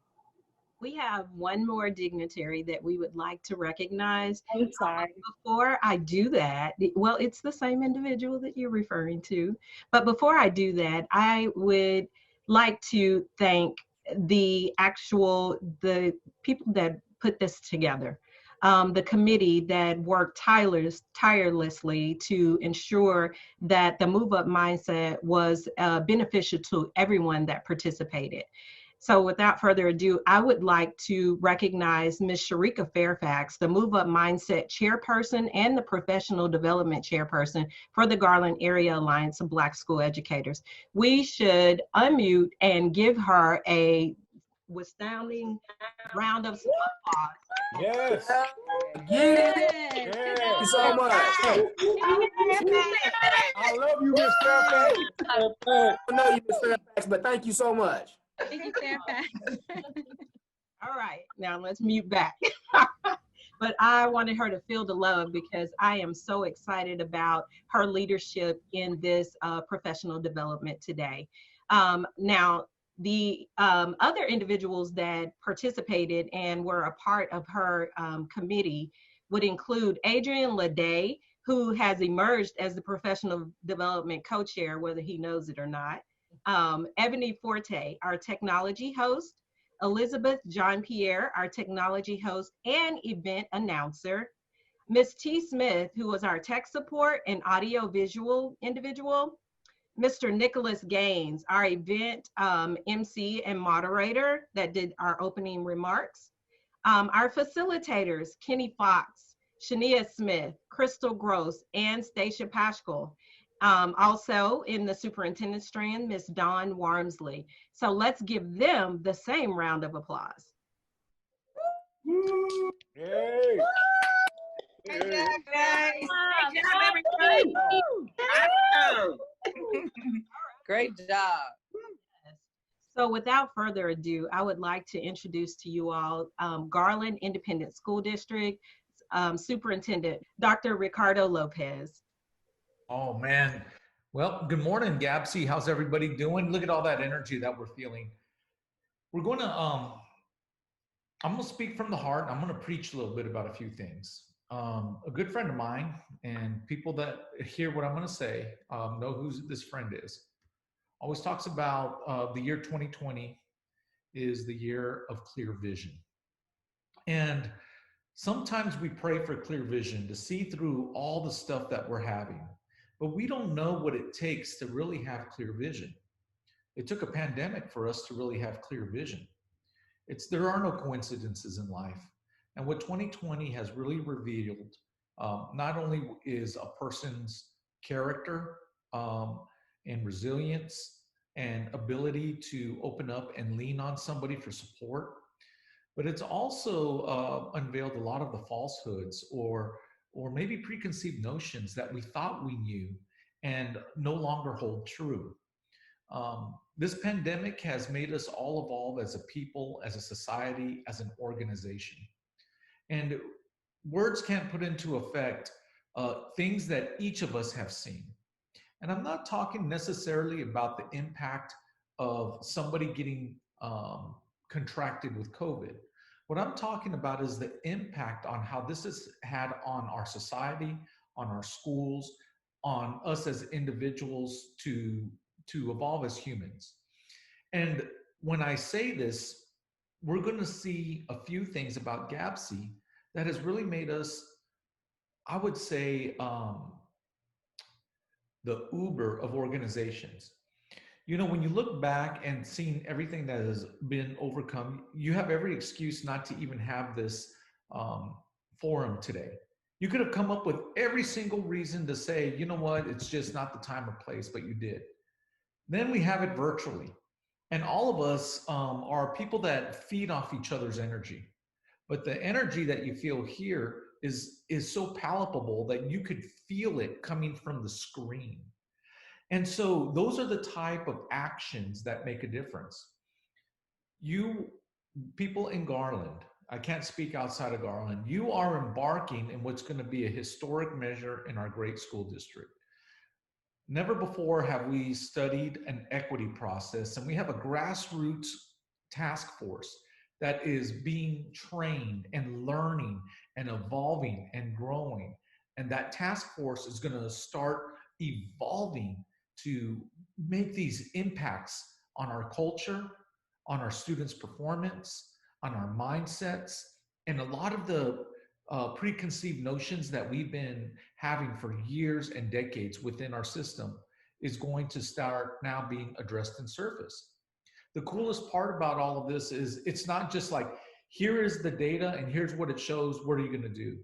We have one more dignitary that we would like to recognize. I'm sorry. Before I do that, well, it's the same individual that you're referring to. But before I do that, I would like to thank the people that put this together. the committee that worked tirelessly to ensure that the Move Up mindset was beneficial to everyone that participated. So without further ado, I would like to recognize Ms. Sharika Fairfax, the Move Up Mindset Chairperson and the Professional Development Chairperson for the Garland Area Alliance of Black School Educators. We should unmute and give her a astounding round of applause. Yes. Yes. Thank you so much. I love you, Miss Fairfax. I know you, Miss Fairfax, but thank you so much. Thank you, Fairfax. All right, now let's mute back. But I wanted her to feel the love because I am so excited about her leadership in this professional development today. Now, the other individuals that participated and were a part of her committee would include Adrian Leday, who has emerged as the professional development co-chair, whether he knows it or not. Ebony Forte, our technology host. Elizabeth Jean-Pierre, our technology host and event announcer. Ms. T. Smith, who was our tech support and audio visual individual. Mr. Nicholas Gaines, our event MC and moderator that did our opening remarks. Our facilitators, Kenny Fox, Shania Smith, Crystal Gross, and Stacia Paschal. Also in the superintendent strand, Ms. Dawn Wormsley. So let's give them the same round of applause. Yay. Great job, guys. Great job, everybody. Great job. So without further ado, I would like to introduce to you all Garland Independent School District Superintendent, Dr. Ricardo Lopez. Oh man. Well, good morning, GAABSE. How's everybody doing? Look at all that energy that we're feeling. We're going to, I'm going to speak from the heart. I'm going to preach a little bit about a few things. A good friend of mine, and people that hear what I'm going to say know who this friend is, always talks about the year 2020 is the year of clear vision. And sometimes we pray for clear vision to see through all the stuff that we're having, but we don't know what it takes to really have clear vision. It took a pandemic for us to really have clear vision. There are no coincidences in life. And what 2020 has really revealed, not only is a person's character and resilience and ability to open up and lean on somebody for support, but it's also unveiled a lot of the falsehoods or maybe preconceived notions that we thought we knew and no longer hold true. This pandemic has made us all evolve as a people, as a society, as an organization. And words can't put into effect things that each of us have seen. And I'm not talking necessarily about the impact of somebody getting contracted with COVID. What I'm talking about is the impact on how this has had on our society, on our schools, on us as individuals to evolve as humans. And when I say this, we're going to see a few things about GAABSE that has really made us, I would say, the Uber of organizations. You know, when you look back and seeing everything that has been overcome, you have every excuse not to even have this forum today. You could have come up with every single reason to say, you know what, it's just not the time or place, but you did. Then we have it virtually. And all of us are people that feed off each other's energy. But the energy that you feel here is so palpable that you could feel it coming from the screen. And so those are the type of actions that make a difference. You people in Garland, I can't speak outside of Garland, you are embarking in what's going to be a historic measure in our great school district. Never before have we studied an equity process, and we have a grassroots task force that is being trained and learning and evolving and growing. And that task force is going to start evolving to make these impacts on our culture, on our students' performance, on our mindsets, and a lot of the preconceived notions that we've been having for years and decades within our system is going to start now being addressed and surfaced. The coolest part about all of this is it's not just like, here is the data and here's what it shows, what are you going to do?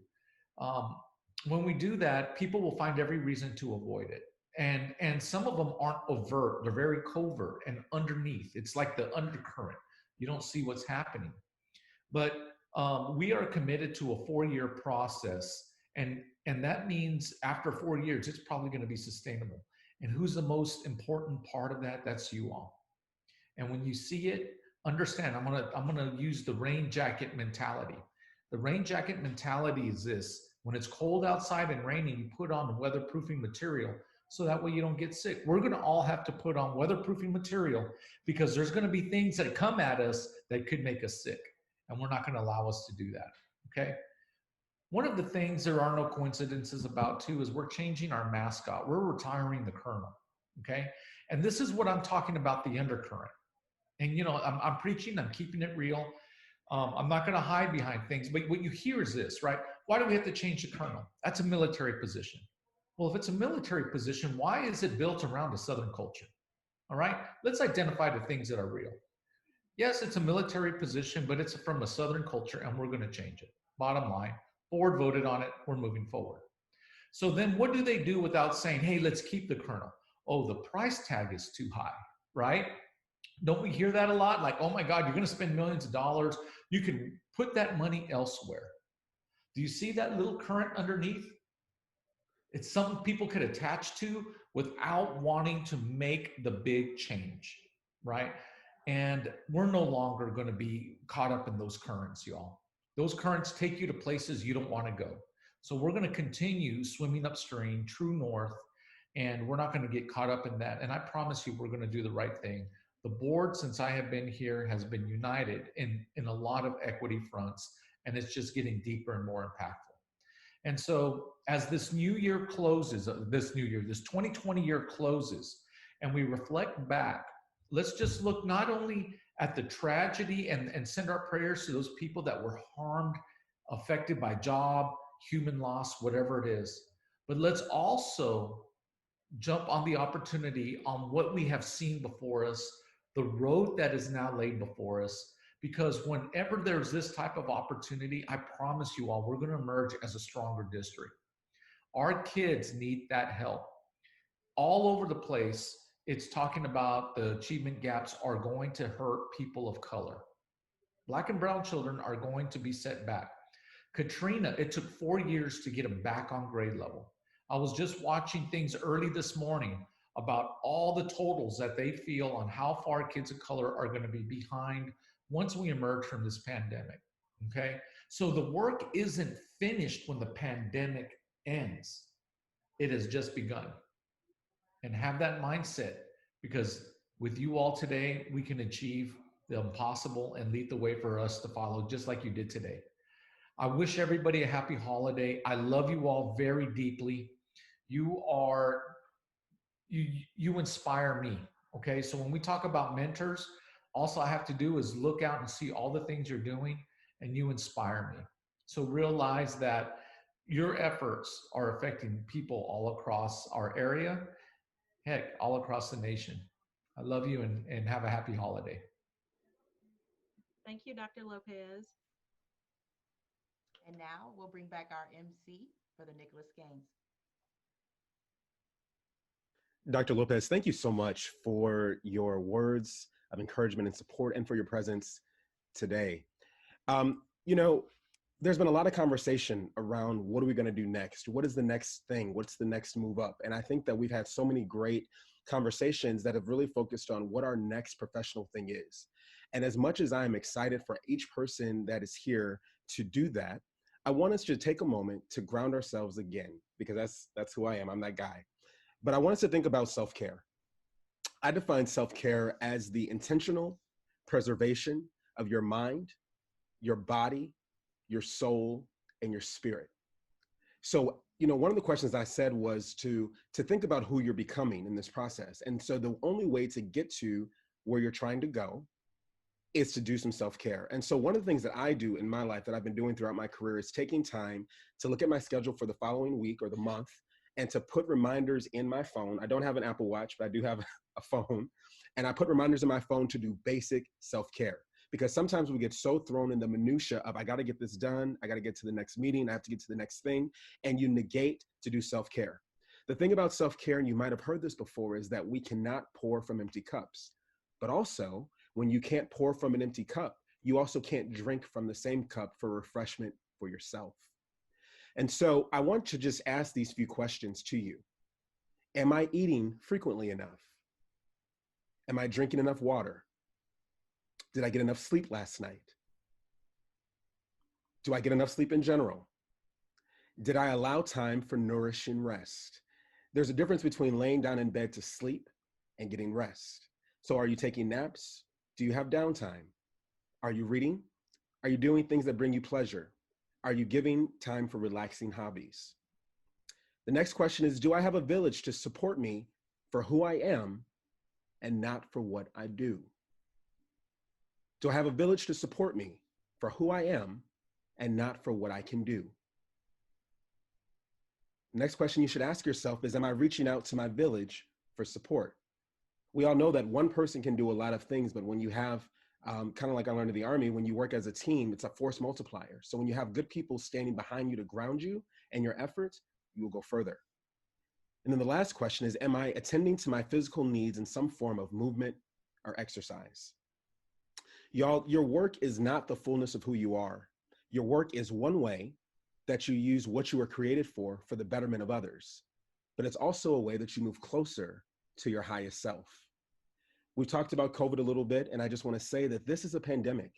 When we do that, people will find every reason to avoid it. And some of them aren't overt, they're very covert and underneath. It's like the undercurrent. You don't see what's happening. But we are committed to a 4-year process. And that means after 4 years, it's probably going to be sustainable. And who's the most important part of that? That's you all. And when you see it, understand, I'm gonna use the rain jacket mentality. The rain jacket mentality is this: when it's cold outside and raining, you put on weatherproofing material so that way you don't get sick. We're gonna all have to put on weatherproofing material because there's gonna be things that come at us that could make us sick. And we're not gonna allow us to do that, okay? One of the things there are no coincidences about too is we're changing our mascot. We're retiring the colonel, okay? And this is what I'm talking about, the undercurrent. And you know, I'm preaching, I'm keeping it real. I'm not gonna hide behind things, but what you hear is this, right? Why do we have to change the colonel? That's a military position. Well, if it's a military position, why is it built around a Southern culture? All right, let's identify the things that are real. Yes, it's a military position, but it's from a Southern culture and we're gonna change it. Bottom line, board voted on it, we're moving forward. So then what do they do without saying, hey, let's keep the colonel? Oh, the price tag is too high, right? Don't we hear that a lot? Like, oh my God, you're gonna spend millions of dollars. You can put that money elsewhere. Do you see that little current underneath? It's something people could attach to without wanting to make the big change, right? And we're no longer gonna be caught up in those currents, y'all. Those currents take you to places you don't wanna go. So we're gonna continue swimming upstream, true north, and we're not gonna get caught up in that. And I promise you, we're gonna do the right thing. The board, since I have been here, has been united in a lot of equity fronts, and it's just getting deeper and more impactful. And so as this new year closes, this 2020 year closes, and we reflect back, let's just look not only at the tragedy and send our prayers to those people that were harmed, affected by job, human loss, whatever it is, but let's also jump on the opportunity on what we have seen before us, the road that is now laid before us, because whenever there's this type of opportunity, I promise you all, we're going to emerge as a stronger district. Our kids need that help. All over the place, it's talking about the achievement gaps are going to hurt people of color. Black and brown children are going to be set back. Katrina, it took 4 years to get them back on grade level. I was just watching things early this morning about all the totals that they feel on how far kids of color are going to be behind once we emerge from this pandemic, okay? So the work isn't finished when the pandemic ends. It has just begun. And have that mindset, because with you all today, we can achieve the impossible and lead the way for us to follow, just like you did today. I wish everybody a happy holiday. I love you all very deeply. You inspire me, okay? So when we talk about mentors, also I have to do is look out and see all the things you're doing, and you inspire me. So realize that your efforts are affecting people all across our area, heck, all across the nation. I love you and have a happy holiday. Thank you, Dr. Lopez. And now we'll bring back our MC, Brother Nicholas Gaines. Dr. Lopez, thank you so much for your words of encouragement and support and for your presence today. You know, there's been a lot of conversation around what are we going to do next? What is the next thing? What's the next move up? And I think that we've had so many great conversations that have really focused on what our next professional thing is. And as much as I am excited for each person that is here to do that, I want us to take a moment to ground ourselves again, because that's who I am. I'm that guy. But I want us to think about self-care. I define self-care as the intentional preservation of your mind, your body, your soul, and your spirit. So, you know, one of the questions I said was to think about who you're becoming in this process. And so the only way to get to where you're trying to go is to do some self-care. And so one of the things that I do in my life that I've been doing throughout my career is taking time to look at my schedule for the following week or the month and to put reminders in my phone. I don't have an Apple Watch, but I do have a phone. And I put reminders in my phone to do basic self-care. Because sometimes we get so thrown in the minutia of, I got to get this done, I got to get to the next meeting, I have to get to the next thing, and you negate to do self-care. The thing about self-care, and you might have heard this before, is that we cannot pour from empty cups. But also, when you can't pour from an empty cup, you also can't drink from the same cup for refreshment for yourself. And so I want to just ask these few questions to you. Am I eating frequently enough? Am I drinking enough water? Did I get enough sleep last night? Do I get enough sleep in general? Did I allow time for nourishing rest? There's a difference between laying down in bed to sleep and getting rest. So are you taking naps? Do you have downtime? Are you reading? Are you doing things that bring you pleasure? Are you giving time for relaxing hobbies? The next question is, do I have a village to support me for who I am and not for what I do? Do I have a village to support me for who I am and not for what I can do? The next question you should ask yourself is, am I reaching out to my village for support? We all know that one person can do a lot of things, but when you have, kind of like I learned in the Army, when you work as a team, it's a force multiplier. So when you have good people standing behind you to ground you and your efforts, you will go further. And then the last question is, am I attending to my physical needs in some form of movement or exercise? Y'all, your work is not the fullness of who you are. Your work is one way that you use what you were created for the betterment of others. But it's also a way that you move closer to your highest self. We've talked about COVID a little bit, and I just want to say that this is a pandemic.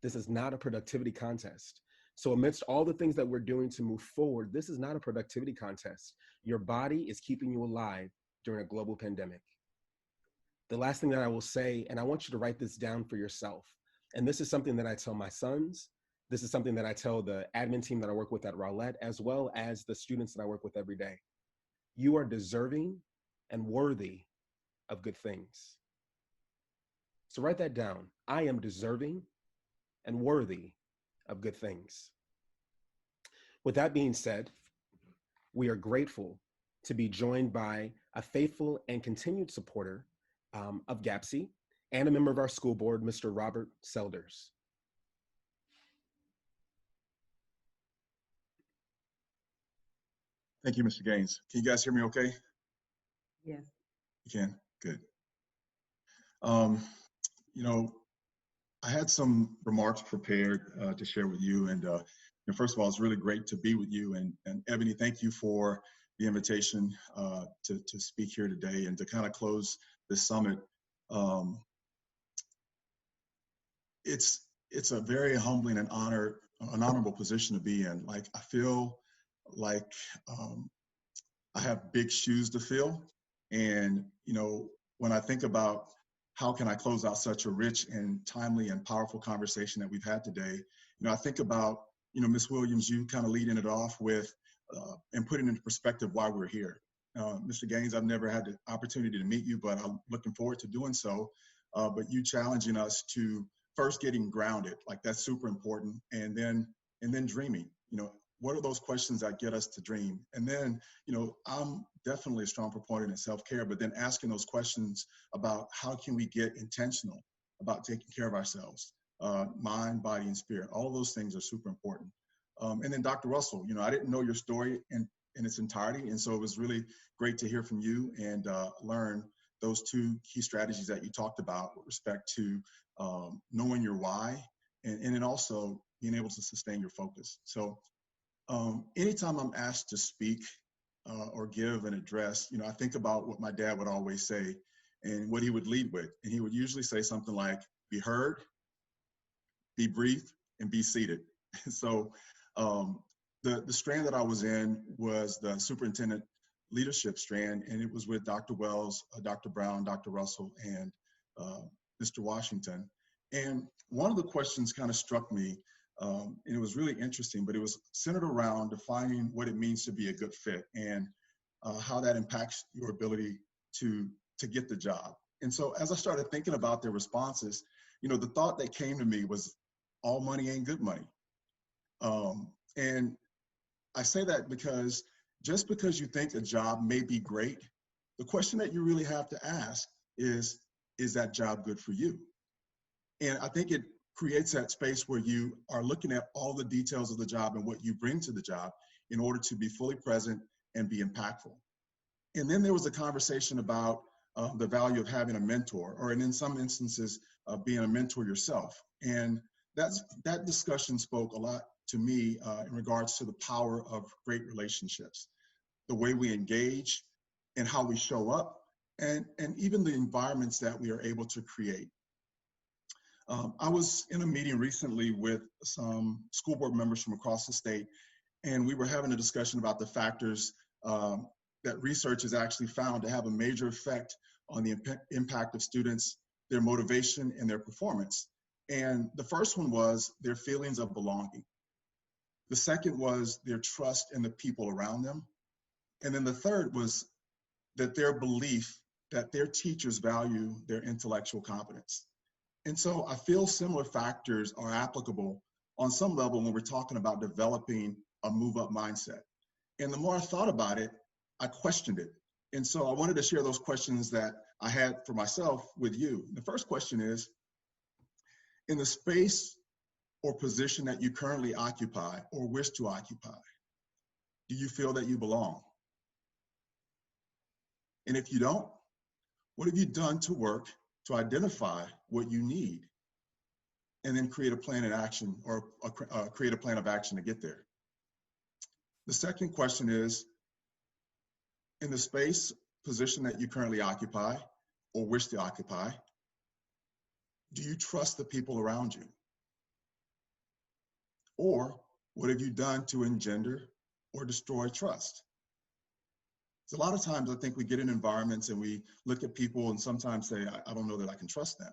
This is not a productivity contest. So amidst all the things that we're doing to move forward, this is not a productivity contest. Your body is keeping you alive during a global pandemic. The last thing that I will say, and I want you to write this down for yourself, and this is something that I tell my sons, this is something that I tell the admin team that I work with at Rowlett, as well as the students that I work with every day. You are deserving and worthy of good things. So write that down. I am deserving and worthy of good things. With that being said, we are grateful to be joined by a faithful and continued supporter of GAABSE and a member of our school board, Mr. Robert Selders. Thank you, Mr. Gaines. Can you guys hear me okay? Yes. You can? Good. You know, I had some remarks prepared to share with you. And first of all, it's really great to be with you. And Ebony, thank you for the invitation to speak here today and to kind of close this summit. It's a very humbling and an honorable position to be in. Like, I feel like I have big shoes to fill. And, when I think about how can I close out such a rich and timely and powerful conversation that we've had today, I think about, Ms. Williams, you kind of leading it off with and putting into perspective why we're here. Mr. Gaines, I've never had the opportunity to meet you, but I'm looking forward to doing so. But you challenging us to first getting grounded, like that's super important, and then dreaming. What are those questions that get us to dream? And then, I'm definitely a strong proponent in self-care, but then asking those questions about how can we get intentional about taking care of ourselves, mind, body, and spirit. All of those things are super important. And then Dr. Russell, I didn't know your story in its entirety. And so it was really great to hear from you and learn those two key strategies that you talked about with respect to knowing your why and then also being able to sustain your focus. So anytime I'm asked to speak or give an address, I think about what my dad would always say and what he would lead with. And he would usually say something like, be heard, be brief, and be seated. So the strand that I was in was the superintendent leadership strand, and it was with Dr. Wells, Dr. Brown, Dr. Russell, and Mr. Washington. And one of the questions kind of struck me, and it was really interesting, but it was centered around defining what it means to be a good fit and how that impacts your ability to get the job. And so as I started thinking about their responses, you know, the thought that came to me was, all money ain't good money. And I say that because just because you think a job may be great, the question that you really have to ask is that job good for you? And I think it creates that space where you are looking at all the details of the job and what you bring to the job in order to be fully present and be impactful. And then there was a conversation about the value of having a mentor, or in some instances, being a mentor yourself. And that discussion spoke a lot to me in regards to the power of great relationships, the way we engage and how we show up, and even the environments that we are able to create. I was in a meeting recently with some school board members from across the state, and we were having a discussion about the factors that research has actually found to have a major effect on the impact of students, their motivation, and their performance. And the first one was their feelings of belonging. The second was their trust in the people around them. And then the third was that their belief that their teachers value their intellectual competence. And so I feel similar factors are applicable on some level when we're talking about developing a move up mindset. And the more I thought about it, I questioned it. And so I wanted to share those questions that I had for myself with you. The first question is, in the space or position that you currently occupy or wish to occupy, do you feel that you belong? And if you don't, what have you done to work to identify what you need and then create a plan of action, or create a plan of action to get there? The second question is, in the space, position that you currently occupy or wish to occupy, do you trust the people around you? Or what have you done to engender or destroy trust? So a lot of times I think we get in environments and we look at people and sometimes say, I don't know that I can trust them.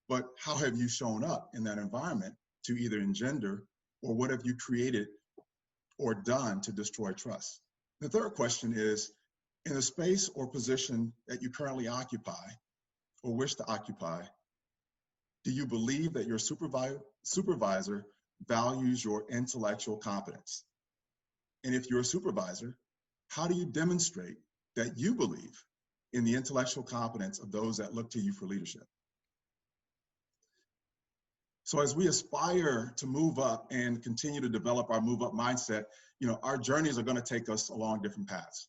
But how have you shown up in that environment to either engender, or what have you created or done to destroy trust? The third question is, in the space or position that you currently occupy or wish to occupy, do you believe that your supervisor values your intellectual competence? And if you're a supervisor, how do you demonstrate that you believe in the intellectual competence of those that look to you for leadership? So as we aspire to move up and continue to develop our move up mindset, you know, our journeys are going to take us along different paths.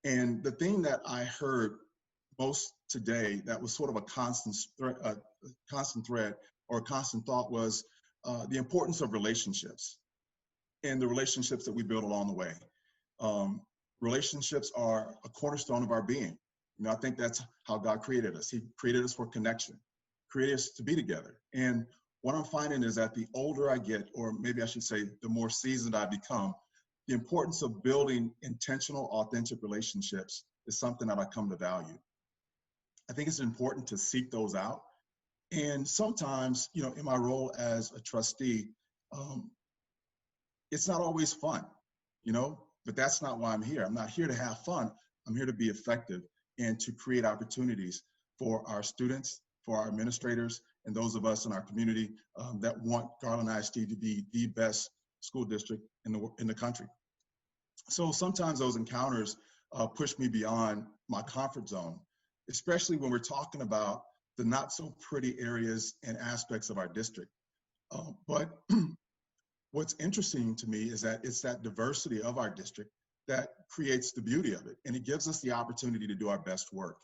And the thing that I heard most today that was sort of a constant thread or a constant thought was the importance of relationships and the relationships that we build along the way. Relationships are a cornerstone of our being. You know, I think that's how God created us. He created us for connection, created us to be together. And what I'm finding is that the older I get, or maybe I should say the more seasoned I become, the importance of building intentional, authentic relationships is something that I come to value. I think it's important to seek those out. And sometimes, you know, in my role as a trustee, it's not always fun, you know, but that's not why I'm here. I'm not here to have fun. I'm here to be effective and to create opportunities for our students, for our administrators, and those of us in our community that want Garland ISD to be the best school district in the country. So sometimes those encounters push me beyond my comfort zone, especially when we're talking about the not so pretty areas and aspects of our district. But what's interesting to me is that it's that diversity of our district that creates the beauty of it. And it gives us the opportunity to do our best work.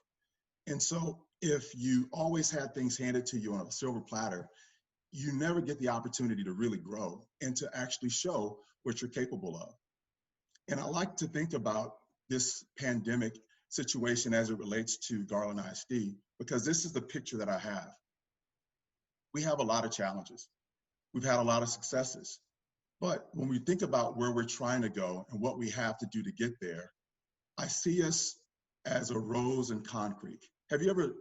And so if you always had things handed to you on a silver platter, you never get the opportunity to really grow and to actually show what you're capable of. And I like to think about this pandemic situation as it relates to Garland ISD, because this is the picture that I have. We have a lot of challenges. We've had a lot of successes. But when we think about where we're trying to go and what we have to do to get there, I see us as a rose in concrete. Have you ever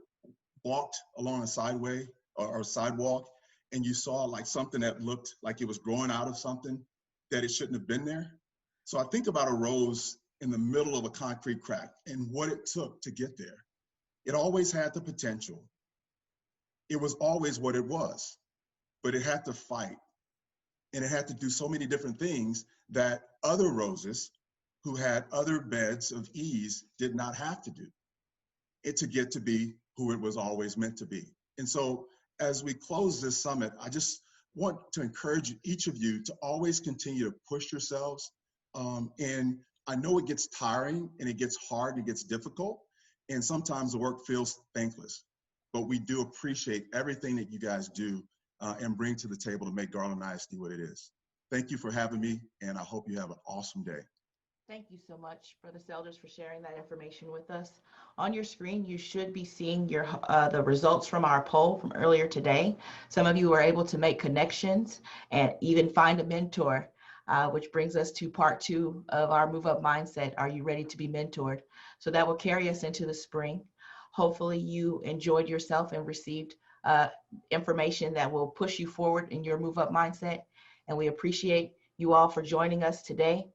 walked along a sideway or a sidewalk and you saw like something that looked like it was growing out of something that it shouldn't have been there? So I think about a rose in the middle of a concrete crack and what it took to get there. It always had the potential it was always what it was, but it had to fight. And it had to do so many different things that other roses who had other beds of ease did not have to do it to get to be who it was always meant to be. And so as we close this summit, I just want to encourage each of you to always continue to push yourselves. And I know it gets tiring and it gets hard and it gets difficult. And sometimes the work feels thankless, but we do appreciate everything that you guys do and bring to the table to make Garland ISD what it is. Thank you for having me, and I hope you have an awesome day. Thank you so much, Brother Selders, for sharing that information with us. On your screen, you should be seeing your the results from our poll from earlier today. Some of you were able to make connections and even find a mentor, which brings us to part 2 of our Move Up Mindset. Are you ready to be mentored? So that will carry us into the spring. Hopefully you enjoyed yourself and received information that will push you forward in your Move Up Mindset. And we appreciate you all for joining us today.